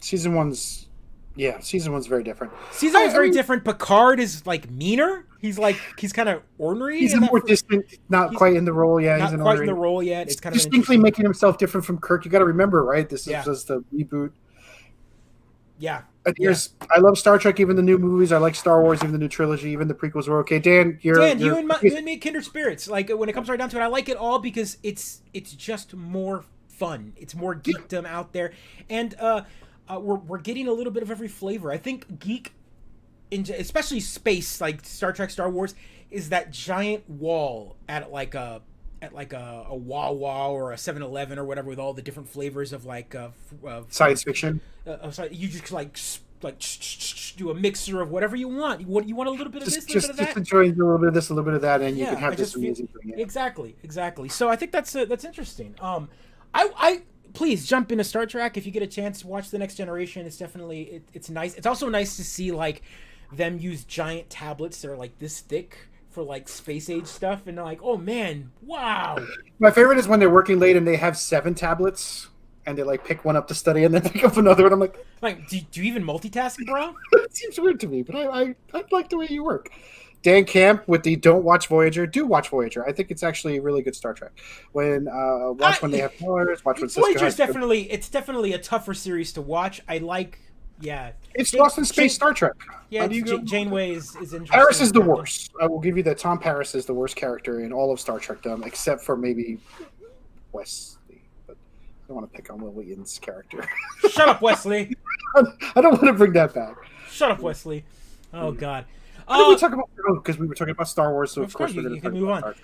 Season one's very different. Season one's very different. Picard is like meaner. He's kind of ornery. He's more distant, not quite in the role yet. Not quite in the role yet. It's kind of distinctly making himself different from Kirk. You got to remember, right? This is just the reboot. Yeah. I love Star Trek, even the new movies. I like Star Wars, even the new trilogy, even the prequels were okay. Dan, you and me, kindred spirits. Like when it comes right down to it, I like it all because it's just more fun. It's more geekdom out there, and we're getting a little bit of every flavor. I think geek, especially space, like Star Trek, Star Wars, is that giant wall at a Wawa or a 7-Eleven or whatever with all the different flavors of science fiction. You just like do a mixer of whatever you want. You want a little bit of this, a little bit of that. Just enjoy a little bit of this, a little bit of that, and you can have this amazing thing. Yeah. Exactly. So I think that's interesting. I please jump into Star Trek if you get a chance. Watch the Next Generation. It's definitely it's nice. It's also nice to see like them use giant tablets that are like this thick for like space age stuff, and they're like, oh man, wow. My favorite is when they're working late and they have 7 tablets and they like pick one up to study and then pick up another, and I'm like do you even multitask, bro? It seems weird to me, but I like the way you work. Dan Camp with the don't watch Voyager. Do watch Voyager. I think it's actually a really good Star Trek. When they have colors, watch when Voyager's definitely a tougher series to watch. I like. Yeah, it's Lost in Space Star Trek. Yeah, Janeway is interesting. Paris is the worst. I will give you that. Tom Paris is the worst character in all of Star Trekdom, except for maybe Wesley. But I don't want to pick on Will Wheaton's character. Shut up, Wesley. I don't want to bring that back. Shut up, Wesley. Oh God. What did we talk about? Because we were talking about Star Wars, so of course we're going to move on.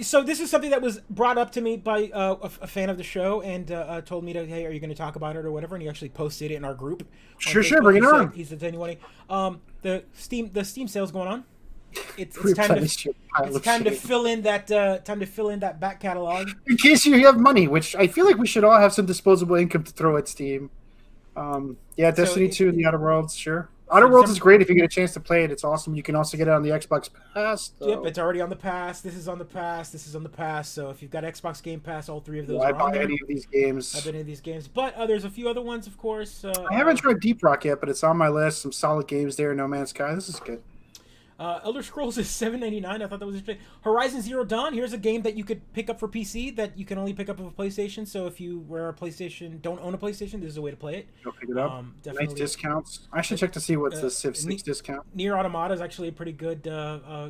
So this is something that was brought up to me by a fan of the show, and told me hey, are you going to talk about it or whatever? And he actually posted it in our group. Sure, bring it on. He said to anyone, the Steam sale's going on. It's time to fill in that back catalog. In case you have money, which I feel like we should all have some disposable income to throw at Steam. Destiny 2 and the Outer Worlds, sure. Outer Worlds is great if you get a chance to play it. It's awesome. You can also get it on the Xbox Pass. Yep, it's already on the Pass. This is on the Pass. This is on the Pass. So if you've got Xbox Game Pass, all 3 of those are on there. any of these games. I've been in these games. But there's a few other ones, of course. I haven't tried Deep Rock yet, but it's on my list. Some solid games there. No Man's Sky. This is good. Elder Scrolls is $7.99. I thought that was interesting. Horizon Zero Dawn. Here's a game that you could pick up for PC that you can only pick up with a PlayStation. So if you don't own a PlayStation, this is a way to play it. Go pick it up. Nice discounts. I should check to see what's the Civ 6 discount. Nier Automata is actually a pretty good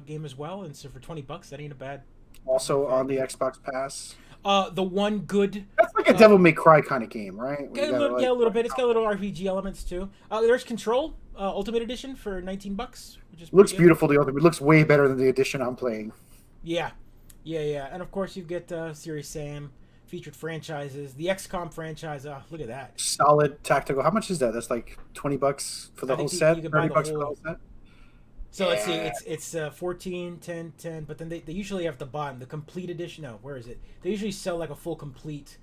game as well, and so for $20, that ain't a bad. Also on the Xbox Pass. The one good. That's like a Devil May Cry kind of game, right? A little bit. It's got little RPG elements too. There's Control Ultimate Edition for $19, which is looks beautiful. The Ultimate looks way better than the edition I'm playing. Yeah, and of course you get Serious Sam, featured franchises, the XCOM franchise. Look at that. Solid tactical. How much is that? That's like $20 for the whole set. $30 for the whole set. So let's see, it's 14, 10, 10, but then they usually have the bottom, the complete edition. No, where is it? They usually sell like a full complete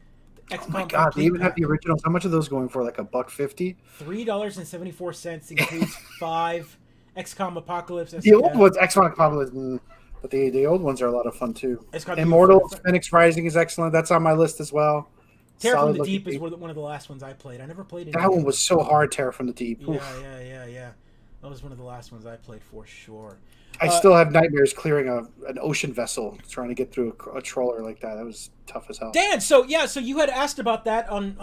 XCOM. Oh my God, they even have the originals. How much are those going for? Like $1.50? $3.74 includes 5 XCOM Apocalypse. The old ones, XCOM Apocalypse. But the old ones are a lot of fun too. It's got Immortals, Phoenix Rising is excellent. That's on my list as well. Terror from the Deep is one of the last ones I played. I never played it. That one was so hard, Terror from the Deep. Yeah. That was one of the last ones I played for sure. I still have nightmares clearing an ocean vessel, trying to get through a trawler like that. That was tough as hell. Dan, so you had asked about that on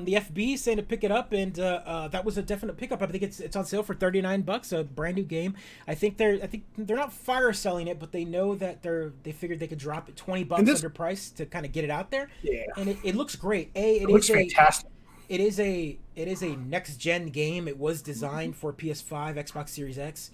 the FB, saying to pick it up, and that was a definite pickup. I think it's on sale for $39, a brand new game. I think they're not fire selling it, but they know that they figured they could drop it $20 under price to kind of get it out there. Yeah, and it looks great. It looks fantastic. It is a next gen game. It was designed for PS5, Xbox Series X.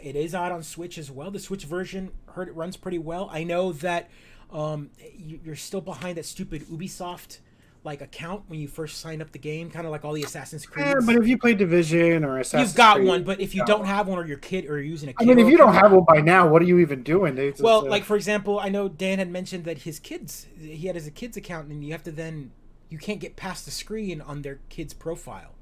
It is out on Switch as well. The Switch version, heard it runs pretty well. I know that you're still behind that stupid Ubisoft account when you first sign up the game, kind of like all the Assassin's Creed. Yeah, but if you play Division or Assassin's you've got Creed, one. But if you don't have one, or your kid, or you're using a kid, I mean, if you don't have one by now, what are you even doing? For example, I know Dan had mentioned that he had his kid's account, and you can't get past the screen on their kid's profile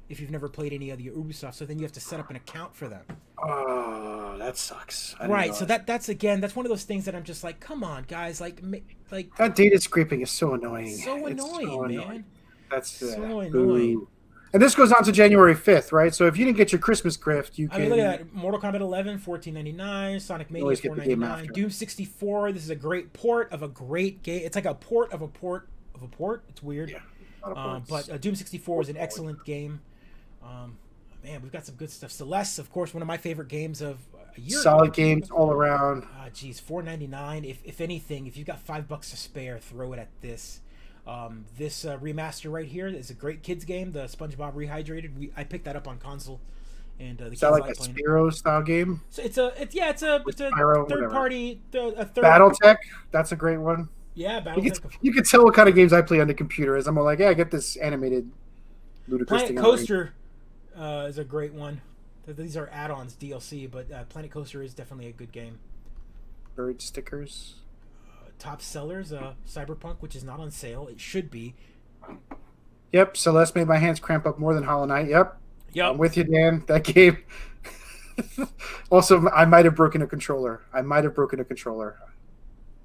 if you've never played any of the Ubisoft. So then you have to set up an account for them. Oh, that sucks. Right. So that's one of those things that I'm just like, come on, guys, like that data scraping is so annoying. So annoying, man. That's so annoying. And this goes on to January 5th, right? So if you didn't get your Christmas gift, you can. I mean, look at that. Mortal Kombat 11, $14.99. Sonic Mania, $4.99. Doom 64. This is a great port of a great game. It's like a port of a port of a port. It's weird. Yeah. But Doom 64 is an excellent game. Man, we've got some good stuff. Celeste, of course, one of my favorite games of a year. Solid games all around. $4.99. If anything, if you've got $5 to spare, throw it at this. This remaster right here is a great kids game. The SpongeBob Rehydrated. I picked that up on console, and the kids like a Spyro style game. So it's a third party. BattleTech. That's a great one. Yeah, BattleTech. You can tell what kind of games I play on the computer. As I'm like, I get this animated ludicrous Planet Coaster is a great one. These are add-ons, DLC, but Planet Coaster is definitely a good game. Bird stickers. Top sellers, Cyberpunk, which is not on sale. It should be. Yep, Celeste made my hands cramp up more than Hollow Knight. Yep. I'm with you, Dan. That game. Also, I might have broken a controller.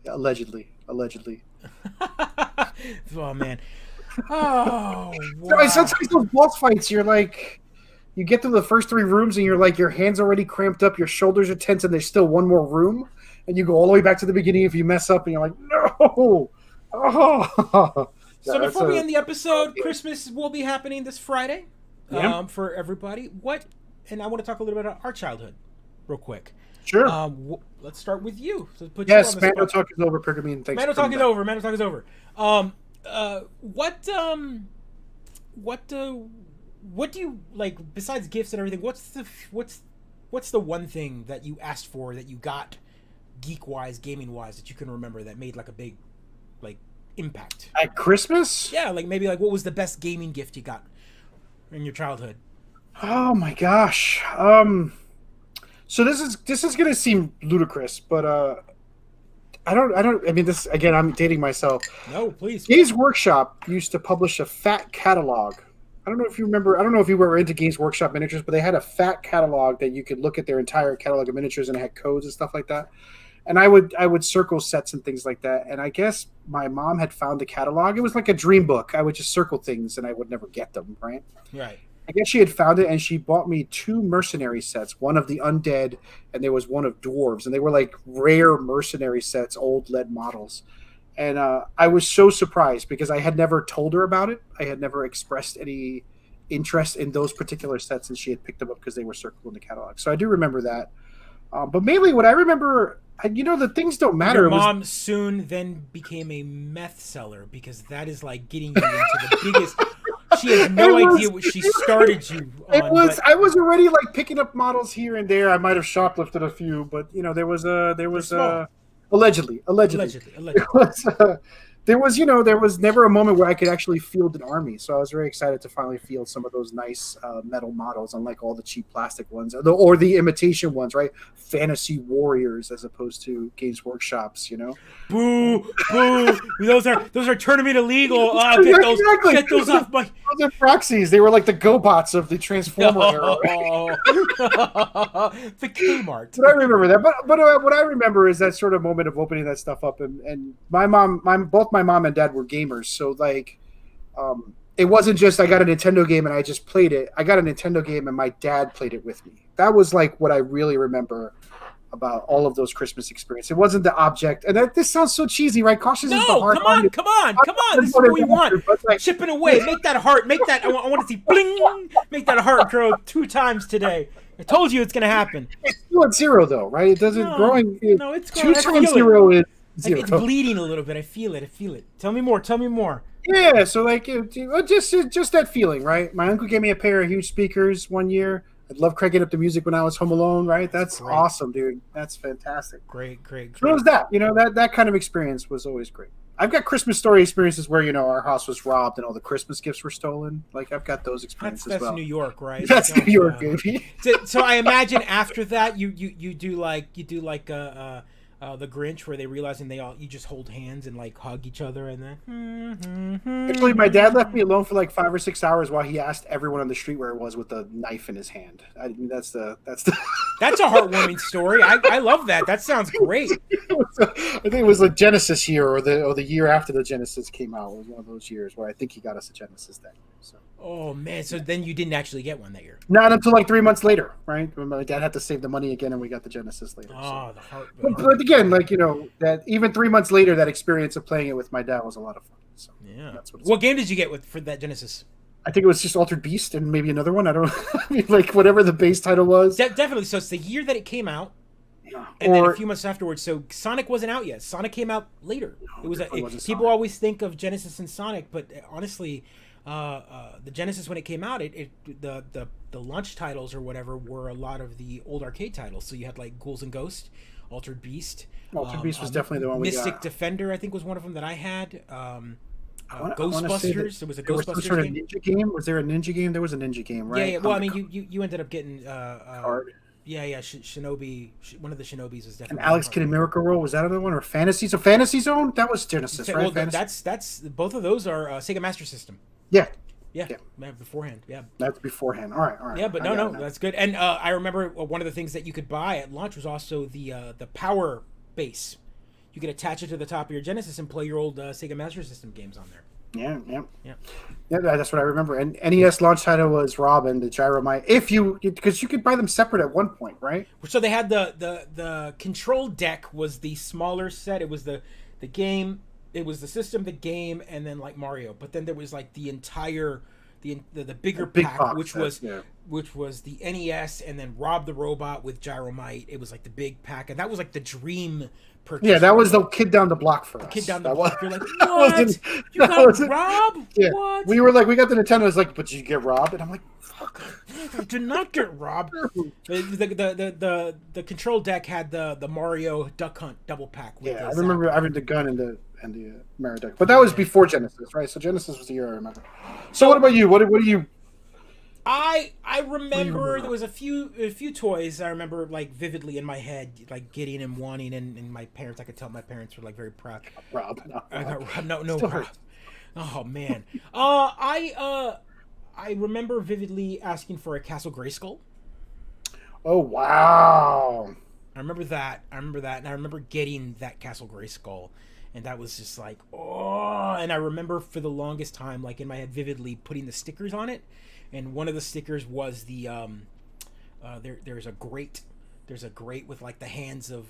Allegedly. Oh, man. Oh, wow. So sometimes those boss fights, you're like, you get through the first 3 rooms and you're like, your hands already cramped up, your shoulders are tense, and there's still one more room, and you go all the way back to the beginning if you mess up, and you're like, no. Oh. So before we end the episode, Christmas will be happening this Friday for everybody. And I want to talk a little bit about our childhood real quick. Sure. Let's start with you. So Mando Talk is over, Pergamene. Thanks. Mando Talk is over. Mando Talk is over. What do you like besides gifts and everything? What's the one thing that you asked for that you got, geek wise, gaming wise, that you can remember that made like a big impact at Christmas? Yeah, maybe what was the best gaming gift you got in your childhood? Oh my gosh. So this is gonna seem ludicrous, but I mean, this again, I'm dating myself. No, please. Games Workshop used to publish a fat catalog. I don't know if you remember. I don't know if you were into Games Workshop miniatures, but they had a fat catalog that you could look at their entire catalog of miniatures, and it had codes and stuff like that. And I would circle sets and things like that. And I guess my mom had found the catalog. It was like a dream book. I would just circle things, and I would never get them. Right. I guess she had found it, and she bought me 2 mercenary sets, one of the undead, and there was one of dwarves, and they were like rare mercenary sets, old lead models. And I was so surprised because I had never told her about it. I had never expressed any interest in those particular sets, and she had picked them up because they were circled in the catalog. So I do remember that. But mainly what I remember, the things don't matter. Your mom soon then became a meth seller because that is like getting you into the biggest... She has no idea what she started you on. I was already picking up models here and there. I might have shoplifted a few, but there was allegedly. there was never a moment where I could actually field an army. So I was very excited to finally field some of those nice metal models, unlike all the cheap plastic ones or the imitation ones, right? Fantasy warriors as opposed to Games Workshops, Boo, boo! Those are tournament illegal. Oh, get those off my. Those are proxies. They were like the GoBots of the Transformer era. The Kmart. But I remember that. But what I remember is that sort of moment of opening that stuff up, and both my mom and dad were gamers, so like, it wasn't just I got a Nintendo game and I just played it. I got a Nintendo game and my dad played it with me. That was like what I really remember about all of those Christmas experiences. It wasn't the object, and this sounds so cheesy, right? Cautious is the heart. Come on! This is what we want. Like, chipping away, make that heart, make that. I want to see bling. Make that heart grow 2 times today. I told you it's gonna happen. It's still at 0 though, right? It doesn't growing. No, it's growing. 2 times 0 is 0. It's bleeding a little bit. I feel it. Tell me more. Yeah, so like just that feeling, right? My uncle gave me a pair of huge speakers one year. I love cranking up the music when I was home alone, right? That's awesome, dude. That's fantastic. Great. So it was that, that kind of experience was always great. I've got Christmas story experiences where, our house was robbed and all the Christmas gifts were stolen. Like, I've got those experiences as well. That's New York, right? That's New York, baby. So I imagine after that, you do like the Grinch, where they realizing you just hold hands and like hug each other, and then actually my dad left me alone for like 5 or 6 hours while he asked everyone on the street where it was with a knife in his hand. That's a heartwarming story. I love that. That sounds great. I think it was the Genesis year or the year after the Genesis came out. It was one of those years where I think he got us a Genesis that year. So. Oh man! So then you didn't actually get one that year? Not until like 3 months later, right? My dad had to save the money again, and we got the Genesis later. Oh, so. the heart. But again, like that even 3 months later, that experience of playing it with my dad was a lot of fun. So yeah. That's what game did you get for that Genesis? I think it was just Altered Beast and maybe another one. I don't know. Like whatever the base title was. Definitely. So it's the year that it came out. And then a few months afterwards, so Sonic wasn't out yet. Sonic came out later. It was people always think of Genesis and Sonic, but honestly, the Genesis when it came out, the launch titles or whatever were a lot of the old arcade titles. So you had like Ghouls and Ghosts, Altered Beast. Altered Beast was definitely the one we got. Mystic Defender, I think, was one of them that I had. Ghostbusters. There was a Ghostbusters sort of game. Ninja game. Was there a Ninja game? There was a Ninja game, right? Yeah. Well, I mean, you ended up getting card. Yeah. Shinobi. One of the Shinobis was definitely. And Alex Kidd in Miracle World, was that another one, or Fantasy? So Fantasy Zone, that was Genesis, right? Well, that's both of those are Sega Master System. Yeah. Beforehand. Yeah. That's beforehand. All right. Yeah, but no, that's good. And I remember one of the things that you could buy at launch was also the power base. You could attach it to the top of your Genesis and play your old Sega Master System games on there. Yeah. That's what I remember. And NES launch title was Robin, the Gyromite. Because you could buy them separate at one point, right? So they had the control deck was the smaller set. It was the game. It was the system, the game, and then like Mario. But then there was like the entire the bigger pack, which was the NES, and then Rob the Robot with Gyromite. It was like the big pack, and that was like the dream purchase. Yeah, that was the kid down the block for us. Kid down the block. You're like, what? You got Rob? Yeah. What? We were like, we got the Nintendo. It's like, but did you get Rob? And I'm like, fuck. I did not get Rob. The control deck had the Mario Duck Hunt double pack. I remember having the gun and the Mario Duck, but that was before Genesis, right? So Genesis was the year I remember. So what about you? What do you? I remember there was a few toys I remember like vividly in my head, like getting and wanting, and my parents. I could tell my parents were like very proud. Rob. I got Rob. No Rob. Oh man. I remember vividly asking for a Castle Grayskull. Oh wow. I remember that, and I remember getting that Castle Grayskull, and that was just like, oh. And I remember for the longest time, like in my head, vividly putting the stickers on it. And one of the stickers was the there's a grate with like the hands of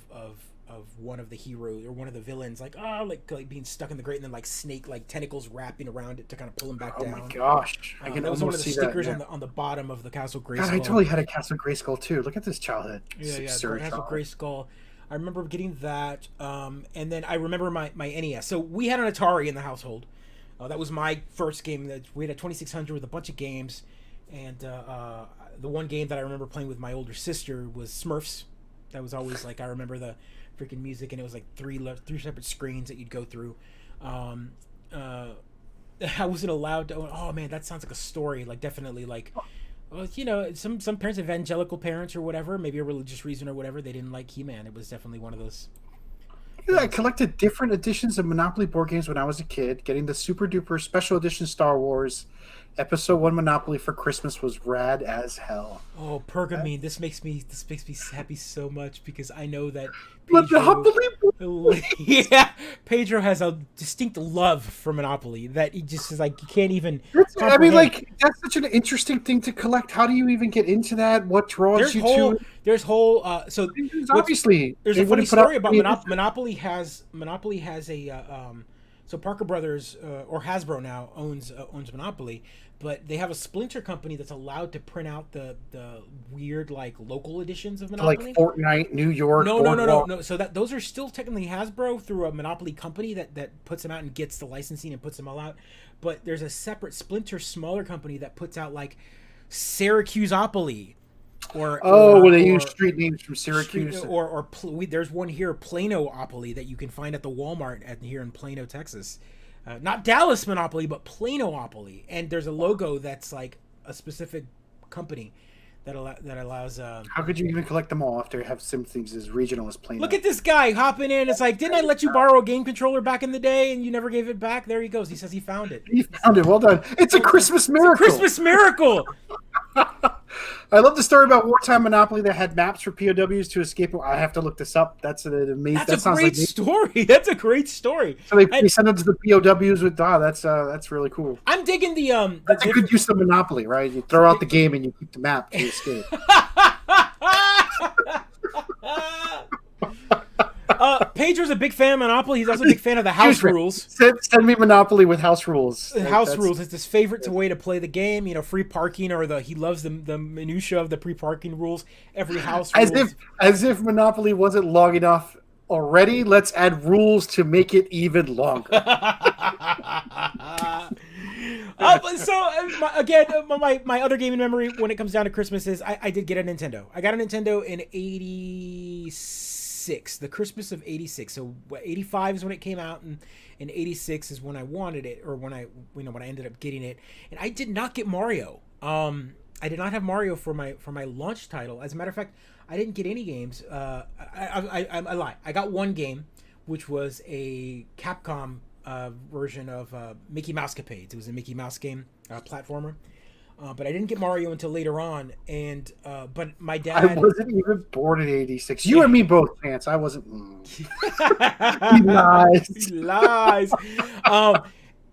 one of the heroes or one of the villains, like being stuck in the grate, and then like snake like tentacles wrapping around it to kind of pull him back down. Oh my gosh! I can that was one of the stickers on the bottom of the Castle Grayskull. God, I totally had a Castle Grayskull too. Look at this childhood. Castle Grayskull. I remember getting that, and then I remember my NES. So we had an Atari in the household. That was my first game. We had a 2600 with a bunch of games, and the one game that I remember playing with my older sister was Smurfs. That was always like, I remember the freaking music, and it was like three separate screens that you'd go through. I wasn't allowed to own. Oh man, that sounds like a story. Like definitely like, well, some parents, evangelical parents or whatever, maybe a religious reason or whatever, they didn't like He-Man. It was definitely one of those. Yeah, I collected different editions of Monopoly board games when I was a kid. Getting the super duper special edition Star Wars Episode 1 Monopoly for Christmas was rad as hell. Oh, Pergamene, this makes me happy so much because I know that yeah, Pedro has a distinct love for Monopoly that he just is like you can't even. I mean, like that's such an interesting thing to collect. How do you even get into that? What draws you to? There's whole so obviously there's a funny story about Monopoly has a so Parker Brothers or Hasbro now owns Monopoly, but they have a splinter company that's allowed to print out the weird like local editions of Monopoly, like Fortnite, New York. No. So that those are still technically Hasbro through a Monopoly company that puts them out and gets the licensing and puts them all out. But there's a separate splinter, smaller company that puts out like Syracuseopoly. Where they use street names from Syracuse, there's one here, Planoopoly, that you can find at the Walmart here in Plano, Texas. Not Dallas Monopoly, but Planoopoly, and there's a logo that's like a specific company that allows. How could you even collect them all after you have some things as regional as Plano? Look at this guy hopping in. It's like, didn't I let you borrow a game controller back in the day and you never gave it back? There he goes. He says he found it. He found it. Well done. It's a Christmas miracle. It's a Christmas miracle. I love the story about wartime Monopoly that had maps for POWs to escape. I have to look this up. That's an amazing. That's a great story. That's a great story. So they send them to the POWs with that's really cool. I'm digging the That's a good use of Monopoly, right? You throw out the game and you keep the map to escape. Pedro's a big fan of Monopoly. He's also a big fan of the house rules. Send me Monopoly with house rules. House rules is his favorite way to play the game. Free parking he loves the minutia of the pre-parking rules. Every house as if Monopoly wasn't long enough already. Let's add rules to make it even longer. My other gaming memory when it comes down to Christmas is I did get a Nintendo. I got a Nintendo in '86. The Christmas of '86. So 85 is when it came out, and 86 is when I wanted it, or when I ended up getting it. And I did not get Mario. I did not have Mario for my launch title. As a matter of fact, I didn't get any games. I lie. I got one game, which was a Capcom version of Mickey Mouse Capades. It was a Mickey Mouse game, platformer. But I didn't get Mario until later on, and but my dad. I wasn't even born in '86. You and me both, Chance. I wasn't. He lies. He lies.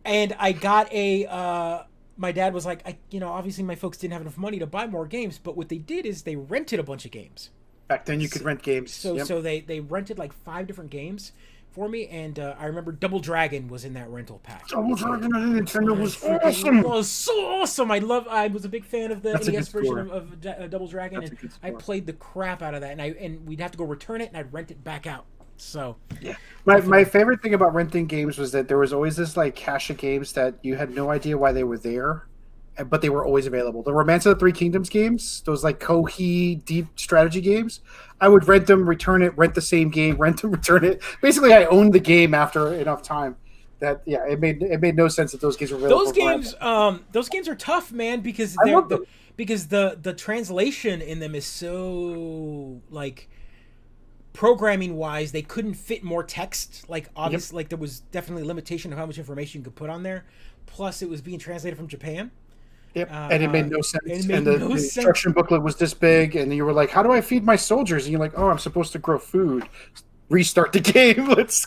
And I got a. My dad was like, obviously my folks didn't have enough money to buy more games, but what they did is they rented a bunch of games. Back then, you could rent games. So they rented like 5 different games for me, and I remember Double Dragon was in that rental pack. Double Dragon on Nintendo was awesome. It was so awesome. I was a big fan of the NES version of Double Dragon, and I played the crap out of that. And we'd have to go return it, and I'd rent it back out. So yeah, my favorite thing about renting games was that there was always this like cache of games that you had no idea why they were there, but they were always available. The Romance of the Three Kingdoms games, those like Kohi deep strategy games, I would rent them, return it, rent the same game, rent them, return it. Basically, I owned the game after enough time. That it made no sense that those games were available. Those games are tough, man, because the translation in them is so like programming wise, they couldn't fit more text. Like obviously, like there was definitely a limitation of how much information you could put on there. Plus, it was being translated from Japan. Yep, and it made no sense. The instruction booklet was this big, and you were like, "How do I feed my soldiers?" And you're like, "Oh, I'm supposed to grow food." Restart the game. Let's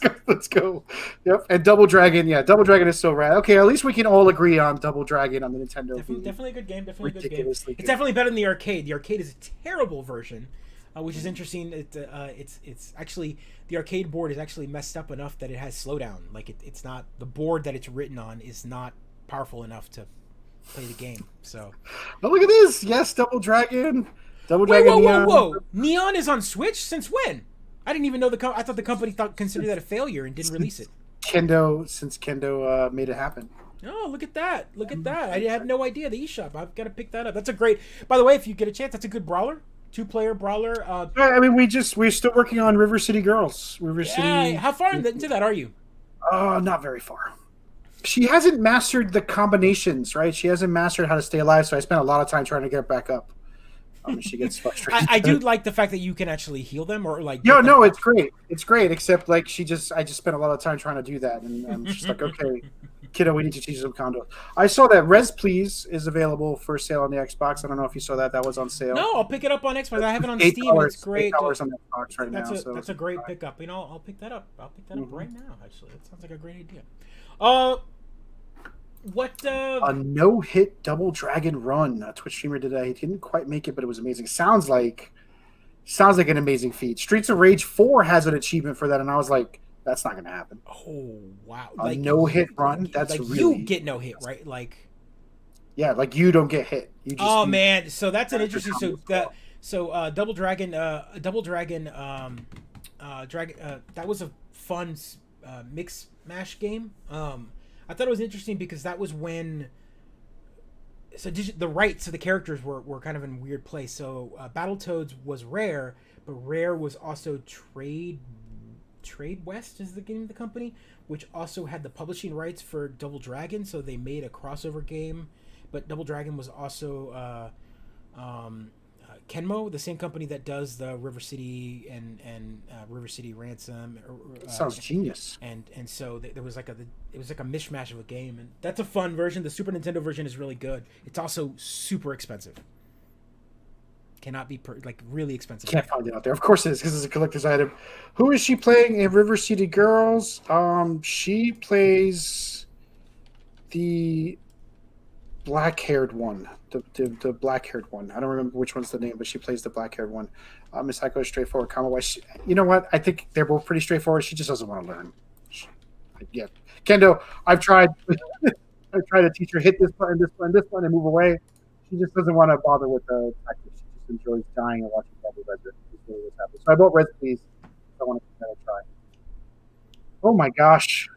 go. Yep. And Double Dragon, Double Dragon is so rad. Okay, at least we can all agree on Double Dragon on the Nintendo. Definitely a good game. It's definitely better than the arcade. The arcade is a terrible version, which is interesting. It's actually the arcade board is actually messed up enough that it has slowdown. Like it's not the board that it's written on is not powerful enough to play the game. So, oh, look at this. Yes, Double Dragon. Whoa! Neon is on Switch since when? I didn't even know I thought the company considered that a failure and didn't release it. Since Kendo made it happen. Oh, look at that! I had no idea the eShop. I've got to pick that up. That's a great. By the way, if you get a chance, that's a good brawler. 2-player brawler. I mean, we're still working on River City Girls. City. How far into that are you? Not very far. She hasn't mastered the combinations, right? She hasn't mastered how to stay alive, so I spent a lot of time trying to get back up. She gets frustrated. I do like the fact that you can actually heal them or like. No, no, it's great. It's great, except like I just spent a lot of time trying to do that, and I'm just like, okay, kiddo, we need to teach you some condos. I saw that Res Please is available for sale on the Xbox. I don't know if you saw that. That was on sale. No, I'll pick it up on Xbox. I have it on Steam. It's great. $8 on Xbox right now. That's a great pickup. You know, I'll pick that up. I'll pick that up right now. Actually, it sounds like a great idea. What a no-hit Double Dragon run. A Twitch streamer did. He didn't quite make it, but it was amazing. Sounds like an amazing feat. Streets of Rage 4 has an achievement for that, and I was like, that's not going to happen. Oh wow! A no-hit run. That's like really, you get no hit, right? Like, yeah, like you don't get hit. You just, man, so that's an interesting. Double Dragon, Dragon, that was a fun mix mash game. I thought it was interesting because that was when the rights of the characters were kind of in a weird place. So Battletoads was Rare, but Rare was also Trade West is the name of the company, which also had the publishing rights for Double Dragon. So they made a crossover game, but Double Dragon was also Kenmo, the same company that does the River City and River City Ransom. Sounds genius. And so there was like a mishmash of a game, and that's a fun version. The Super Nintendo version is really good. It's also super expensive. Cannot be really expensive. Can't find it out there. Of course it is because it's a collector's item. Who is she playing in River City Girls? She plays the black-haired one. The black-haired one. I don't remember which one's the name, but she plays the black-haired one. Miss Psycho is straightforward. Comma-wise, you know what? I think they're both pretty straightforward. She just doesn't want to learn. Yeah, Kendo, I've tried. I've tried to teach her hit this button, this button, this button, and move away. She just doesn't want to bother with the tactics. She just enjoys dying and watching Debbie Redder. That's really what's happening. So I bought Res Please. I want to give that a try. Oh my gosh,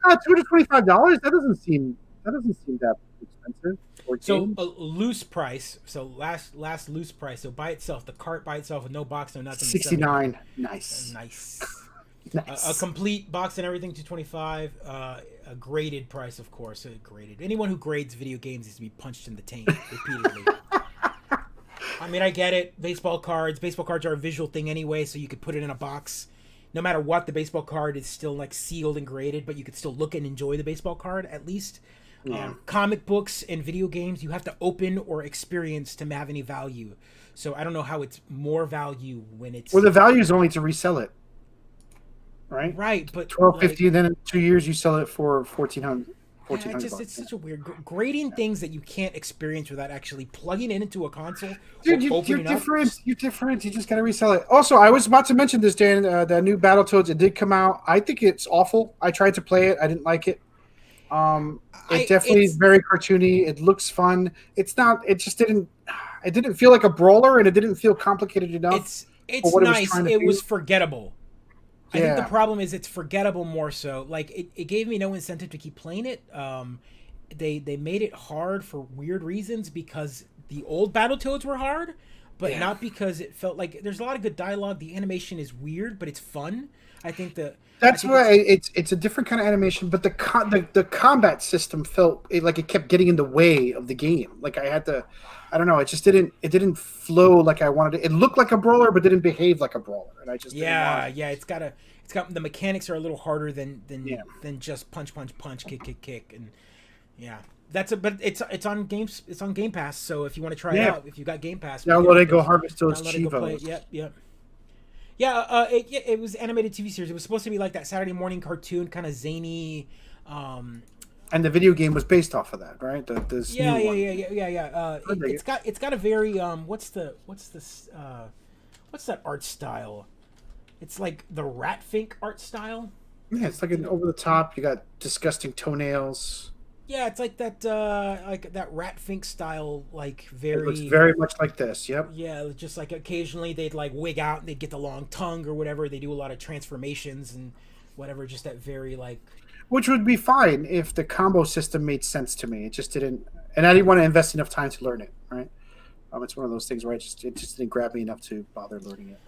$225. That doesn't seem that expensive. So a loose price. So last loose price. So by itself, the cart by itself with no box, no nothing. $69. Nice. Nice. Nice. A complete box and everything, $225. A graded price, of course. Graded. Anyone who grades video games needs to be punched in the taint repeatedly. I mean, I get it. Baseball cards are a visual thing anyway, so you could put it in a box. No matter what, the baseball card is still like sealed and graded, but you could still look and enjoy the baseball card at least. Yeah. Comic books and video games, you have to open or experience to have any value. So I don't know how it's more value when it's. Well, the value is only to resell it. Right, but $12.50, and then in 2 years you sell it for $1,400. It's such a weird grading things that you can't experience without actually plugging it into a console. Dude, you're different. You're different. You just gotta resell it. Also, I was about to mention this, Dan. The new Battletoads, it did come out. I think it's awful. I tried to play it. I didn't like it. It definitely is very cartoony. It looks fun. It's not. It just didn't. It didn't feel like a brawler, and it didn't feel complicated enough. It's nice. It was forgettable. I think the problem is it's forgettable more so. Like it gave me no incentive to keep playing it. They made it hard for weird reasons because the old Battletoads were hard, but not because it felt like there's a lot of good dialogue. The animation is weird, but it's fun. I think that's why it's a different kind of animation, but the combat system felt like it kept getting in the way of the game. Like I had to, I don't know, it didn't flow like I wanted it. It looked like a brawler, but didn't behave like a brawler, and I just it's got the mechanics are a little harder than just punch, kick, and but it's on games. It's on Game Pass, so if you want to try it out, if you got Game Pass, download it, go harvest those Chivos. Yep. Yeah, it was animated TV series. It was supposed to be like that Saturday morning cartoon, kind of zany. And the video game was based off of that, right? Yeah. It's got a very what's that art style? It's like the Ratfink art style. Yeah, it's like an over the top. You got disgusting toenails. Yeah, it's like that Ratfink style, like very. It looks very much like this. Yep. Yeah, just like occasionally they'd like wig out and they'd get the long tongue or whatever. They do a lot of transformations and whatever. Just that very like. Which would be fine if the combo system made sense to me. It just didn't, and I didn't want to invest enough time to learn it. Right. It's one of those things where it just didn't grab me enough to bother learning it.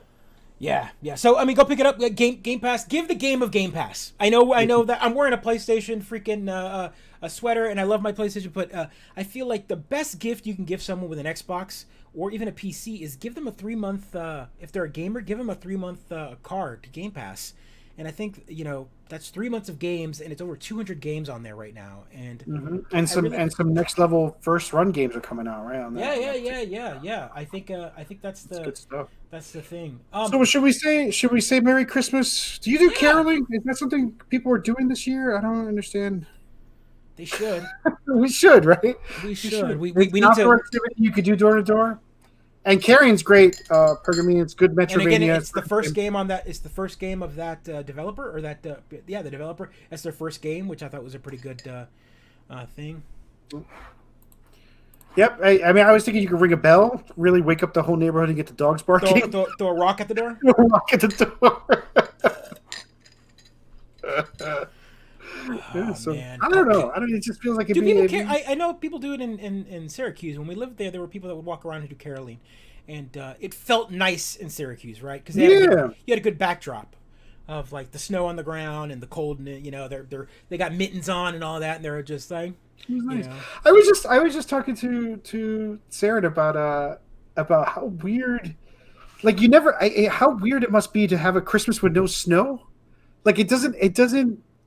Yeah. So I mean, go pick it up. Game Pass. Give the game of Game Pass. I know that I'm wearing a PlayStation freaking a sweater, and I love my PlayStation. But I feel like the best gift you can give someone with an Xbox or even a PC is give them a 3-month. If they're a gamer, give them a 3-month card to Game Pass. And I think that's 3 months of games, and it's over 200 games on there right now. And some next level first run games are coming out right on that. Yeah. I think that's good stuff. That's the thing. So should we say Merry Christmas? Do you do caroling? Is that something people are doing this year? I don't understand. They should. We should, right? We should. We need to. Activity you could do door to door. And carrying's great. Pergamene, it's good Metrovania. And again, it's the first game on that. It's the first game of that developer, or that the developer. That's their first game, which I thought was a pretty good thing. Yep. I mean, I was thinking you could ring a bell, really wake up the whole neighborhood, and get the dogs barking. Throw a rock at the door. Throw a rock at the door. Man. I don't know. It just feels like it'd be. People care? I know people do it in Syracuse. When we lived there were people that would walk around and do caroling, and it felt nice in Syracuse, right? Because you had a good backdrop of like the snow on the ground and the cold, and they got mittens on and all that, and they're just like. It was nice. I was just talking to Sarah about how weird, like how weird it must be to have a Christmas with no snow. Like it doesn't.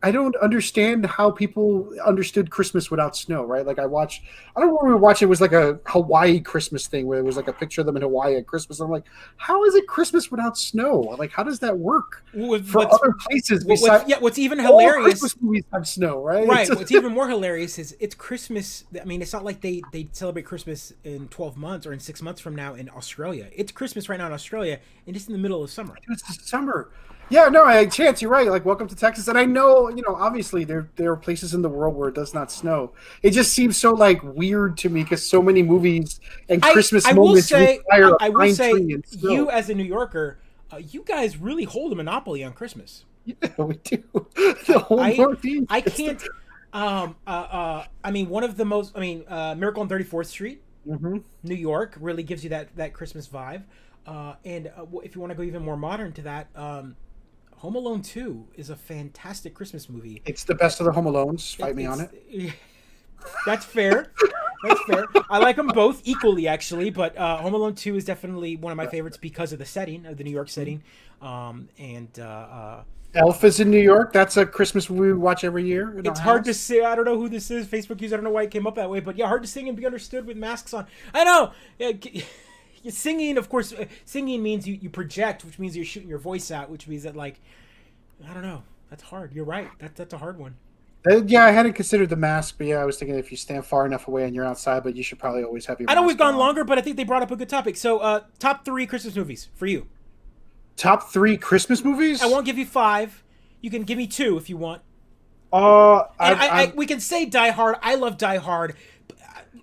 I don't understand how people understood Christmas without snow, right? Like I don't know where we were watching. It was like a Hawaii Christmas thing where it was like a picture of them in Hawaii at Christmas. I'm like, how is it Christmas without snow? Like, how does that work for other places? What's even hilarious? Christmas movies have snow, right? Right. What's even more hilarious is it's Christmas. I mean, it's not like they celebrate Christmas in 12 months or in 6 months from now in Australia. It's Christmas right now in Australia, and it's in the middle of summer. It's summer. Yeah, no, Chance, you're right. Like, welcome to Texas. And I know, obviously there are places in the world where it does not snow. It just seems so, like, weird to me because so many movies and Christmas moments require a pine tree and snow. You as a New Yorker, you guys really hold a monopoly on Christmas. Yeah, we do. The whole Northeast. I can't. I mean, one of the most. I mean, Miracle on 34th Street, New York, really gives you that Christmas vibe. And if you want to go even more modern to that, Home Alone 2 is a fantastic Christmas movie. It's the best of the Home Alones. Fight me on it. That's fair. I like them both equally, actually, but Home Alone 2 is definitely one of my favorites because of the setting, of the New York setting. Elf is in New York. That's a Christmas movie we watch every year. It's hard to say. I don't know who this is. Facebook user. I don't know why it came up that way, but yeah, hard to sing and be understood with masks on. I know. Yeah, singing, of course, singing means you project, which means you're shooting your voice out, which means that, like, I don't know. That's hard. You're right. That's a hard one. Yeah, I hadn't considered the mask, but yeah, I was thinking if you stand far enough away and you're outside, but you should probably always have your mask. I know we've gone longer, but I think they brought up a good topic. So, top 3 Christmas movies for you. Top 3 Christmas movies? I won't give you 5. You can give me 2 if you want. We can say Die Hard. I love Die Hard.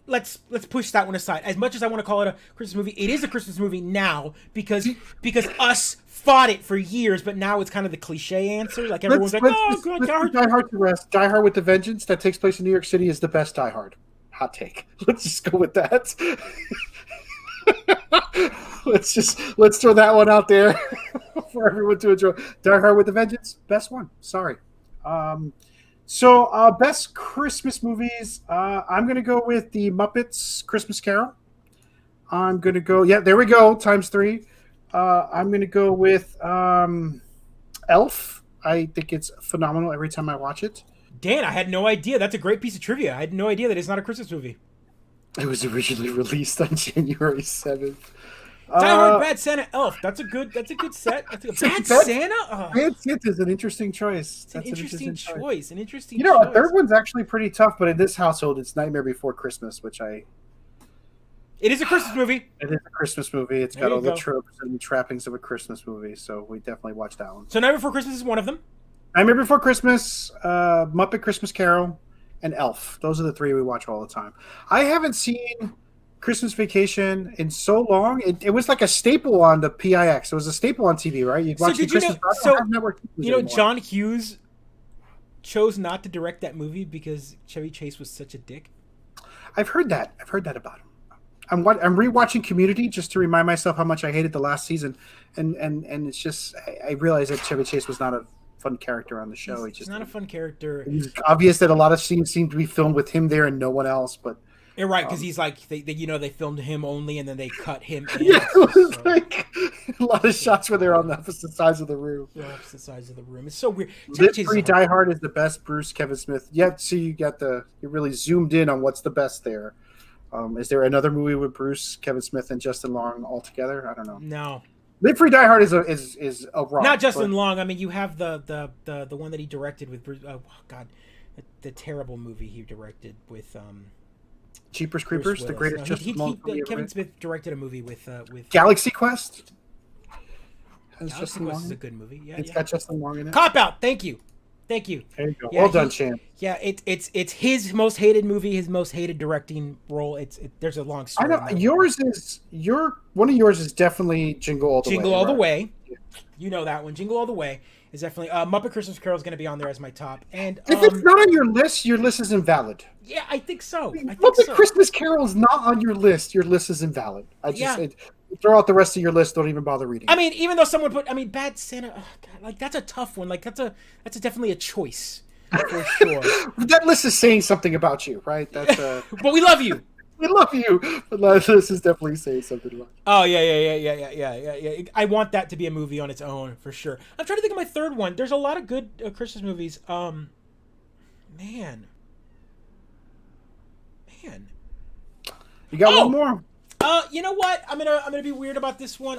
Let's push that one aside. As much as I want to call it a Christmas movie, it is a Christmas movie now because us fought it for years, but now it's kind of the cliche answer. Like everyone's God, Die Hard. Die Hard to rest. Die Hard with the Vengeance that takes place in New York City is the best Die Hard. Hot take. Let's just go with that. let's throw that one out there for everyone to enjoy. Die Hard with the Vengeance, best one. Sorry. So, best Christmas movies, I'm going to go with the Muppets Christmas Carol. I'm going to go, there we go, times 3. I'm going to go with Elf. I think it's phenomenal every time I watch it. Dan, I had no idea. That's a great piece of trivia. I had no idea that it's not a Christmas movie. It was originally released on January 7th. Die Hard, Bad Santa, Elf. That's a good set. Bad Santa? Oh. Bad Santa is an interesting choice. It's an interesting choice. An interesting choice. A third one's actually pretty tough, but in this household, it's Nightmare Before Christmas, which It is a Christmas movie. It is a Christmas movie. It's got all the tropes and trappings of a Christmas movie, so we definitely watch that one. So Nightmare Before Christmas is one of them? Nightmare Before Christmas, Muppet Christmas Carol, and Elf. Those are the 3 we watch all the time. I haven't seen Christmas Vacation in so long. It was like a staple on the PIX. It was a staple on TV, right? You'd watch John Hughes chose not to direct that movie because Chevy Chase was such a dick. I've heard that about him. I'm rewatching Community just to remind myself how much I hated the last season, and it's just I realized that Chevy Chase was not a fun character on the show. He's not a fun character. It's obvious that a lot of scenes seem to be filmed with him there and no one else. But you're right, because he's like they filmed him only and then they cut him in. Yeah, it was like a lot of shots where they're on the opposite sides of the room. The opposite sides of the room. It's so weird. Live Free Die Hard is the best Bruce Kevin Smith. Yeah, see, you really zoomed in on what's the best there. Is there another movie with Bruce, Kevin Smith, and Justin Long all together? I don't know. No. Live Free Die Hard is a rock. Not Justin Long. I mean, you have the one that he directed with Bruce. Oh God, the terrible movie he directed with Jeepers Creepers, the greatest Justin Long movie Kevin Smith directed a movie with Galaxy Quest. Galaxy Quest is a good movie. Yeah, it's got Justin Long in it. Cop Out. Thank you. There you go. Yeah, well done, Shane. Yeah, it's his most hated movie, his most hated directing role. There's a long story. I know one of yours is definitely Jingle All the Way. Jingle All the Way. Yeah. You know that one. Jingle All the Way is definitely Muppet Christmas Carol is going to be on there as my top. And if it's not on your list is invalid. Yeah, I think so. Muppet Christmas Carol is not on your list. Your list is invalid. Throw out the rest of your list. Don't even bother reading. I mean, even though someone put, Bad Santa, God, that's a tough one. Like that's definitely a choice for sure. That list is saying something about you, right? That's but we love you. We love you. But this is definitely saying something about you. Oh yeah. I want that to be a movie on its own for sure. I'm trying to think of my third one. There's a lot of good Christmas movies. Man. You got one more. You know what? I'm gonna be weird about this one.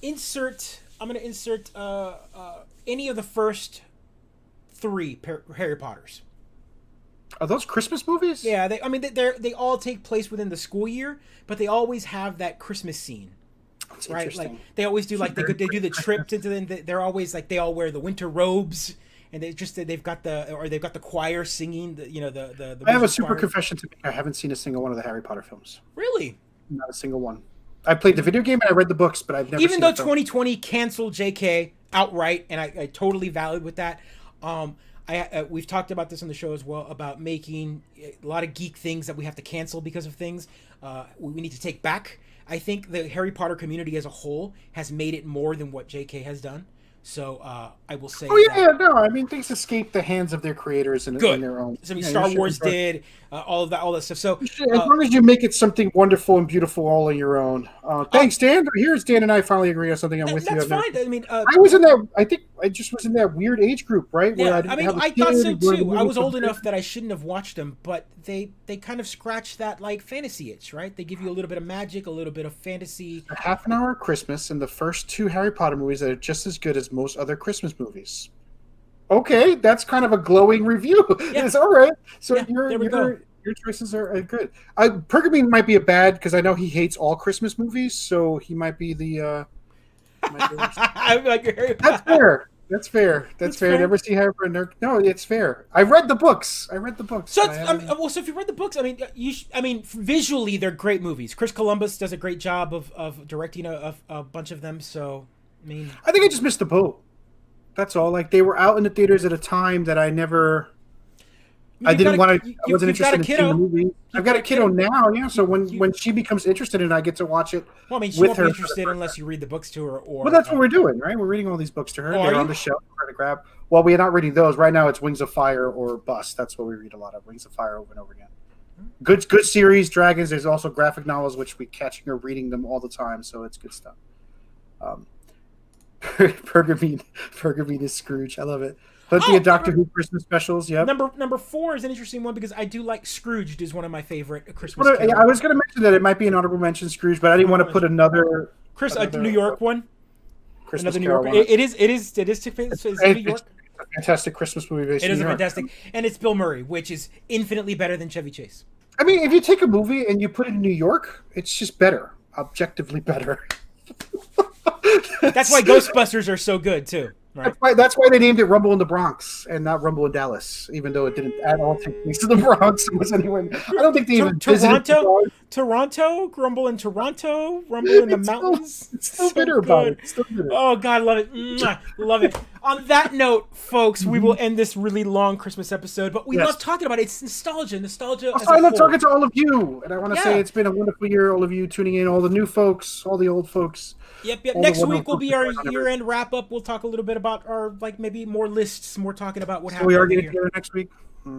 Insert. I'm gonna insert any of the first 3 Harry Potters. Are those Christmas movies? Yeah, they all take place within the school year, but they always have that Christmas scene. That's right? Like they always do. Like they do the trip into the. They're always like they all wear the winter robes. And they've got the choir singing the I have a super confession to make. I haven't seen a single one of the Harry Potter films. Really? Not a single one. I played the video game and I read the books, but I've never. Even though 2020 canceled JK outright, and I totally valid with that. We've talked about this on the show as well about making a lot of geek things that we have to cancel because of things we need to take back. I think the Harry Potter community as a whole has made it more than what JK has done. So I will say. No. I mean, things escape the hands of their creators in their own. So, Star Wars did all that stuff. So as long as you make it something wonderful and beautiful all on your own. Thanks, Dan. Here's Dan and I finally agree on something. I'm with you. That's fine. I mean, I was in that. I think I just was in that weird age group, right? Yeah. I thought so too. I was old enough that I shouldn't have watched them, but they kind of scratch that like fantasy itch, right? They give you a little bit of magic, a little bit of fantasy. A half an hour of Christmas and the first 2 Harry Potter movies that are just as good as most other Christmas movies. Okay, that's kind of a glowing review. Yeah. It's all right. So your choices are good. Pergamene might be a bad because I know he hates all Christmas movies, so he might be the. That's fair. That's fair. I never see Harry Potter. No, it's fair. I read the books. So, so if you read the books, I mean, visually they're great movies. Chris Columbus does a great job of directing a bunch of them. So, I think I just missed the boat. That's all. Like they were out in the theaters at a time that I never. I wasn't interested in seeing the movie. I've got a kiddo now, yeah. So when she becomes interested in it, I get to watch it. Well, she won't be interested unless you read the books to her. Well, that's what we're doing, right? We're reading all these books to her. They're on the shelf. We're trying to grab. Well, we are not reading those right now. It's Wings of Fire or Bust. That's what we read a lot of. Wings of Fire over and over again. Good series. Dragons. There's also graphic novels, which we catching her reading them all the time. So it's good stuff. Pergamene is Scrooge. I love it. Plenty of Doctor Who Christmas specials. Yeah. Number 4 is an interesting one because I do like Scrooged is one of my favorite Christmas. I was going to mention that it might be an honorable mention, Scrooge, but I didn't want to put another New York one. Christmas New York. It is New York. A fantastic Christmas movie. It is a fantastic, and it's Bill Murray, which is infinitely better than Chevy Chase. I mean, if you take a movie and you put it in New York, it's just better, objectively better. That's why Ghostbusters are so good too. Right. That's why they named it Rumble in the Bronx and not Rumble in Dallas, even though it didn't at all take place in the Bronx. It was anywhere. I don't think they even Toronto, Rumble in Toronto, Rumble in the mountains. It's still bitter about it. Oh God, love it, love it. On that note, folks, we will end this really long Christmas episode, but we love talking about it. It's nostalgia. Also, I love talking to all of you, and I want to say it's been a wonderful year. All of you tuning in, all the new folks, all the old folks. Yep. Next week will be our year-end wrap-up. We'll talk a little bit about our, maybe more lists, more talking about what happened. We are getting together next week? All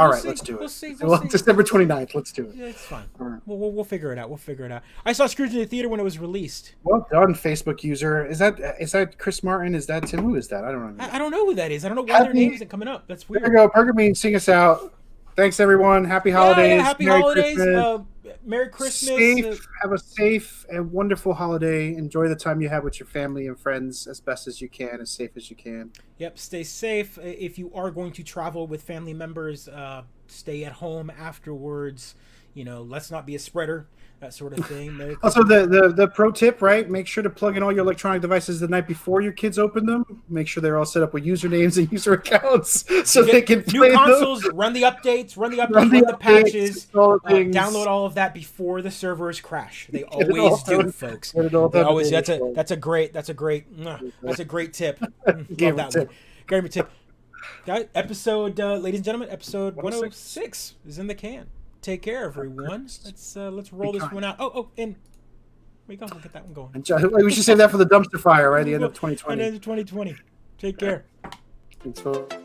right, let's do it. We'll see. December 29th, let's do it. Yeah, it's fine. Right. We'll figure it out. I saw Scrooge in the theater when it was released. Well done, Facebook user. Is that Chris Martin? Is that Tim? Who is that? I don't know. I don't know who that is. I don't know why their name isn't coming up. That's weird. There we go. Pergamene, sing us out. Thanks, everyone. Happy holidays. Yeah, happy holidays. Merry Christmas. Have a safe and wonderful holiday. Enjoy the time you have with your family and friends as best as you can, as safe as you can. Yep, stay safe. If you are going to travel with family members, stay at home afterwards. Let's not be a spreader, that sort of thing. Also, the pro tip, right? Make sure to plug in all your electronic devices the night before your kids open them. Make sure they're all set up with usernames and user accounts so they can play new consoles. Run the updates, run the patches, download all of that before the servers crash. They always do, folks. That's a great tip. Love that one. Gamer tip. Guys, ladies and gentlemen, episode 106 is in the can. Take care, everyone. Let's roll this one out. And we'll get that one going. We should save that for the dumpster fire, right? The end of 2020. End of 2020. Take care. Thanks, folks.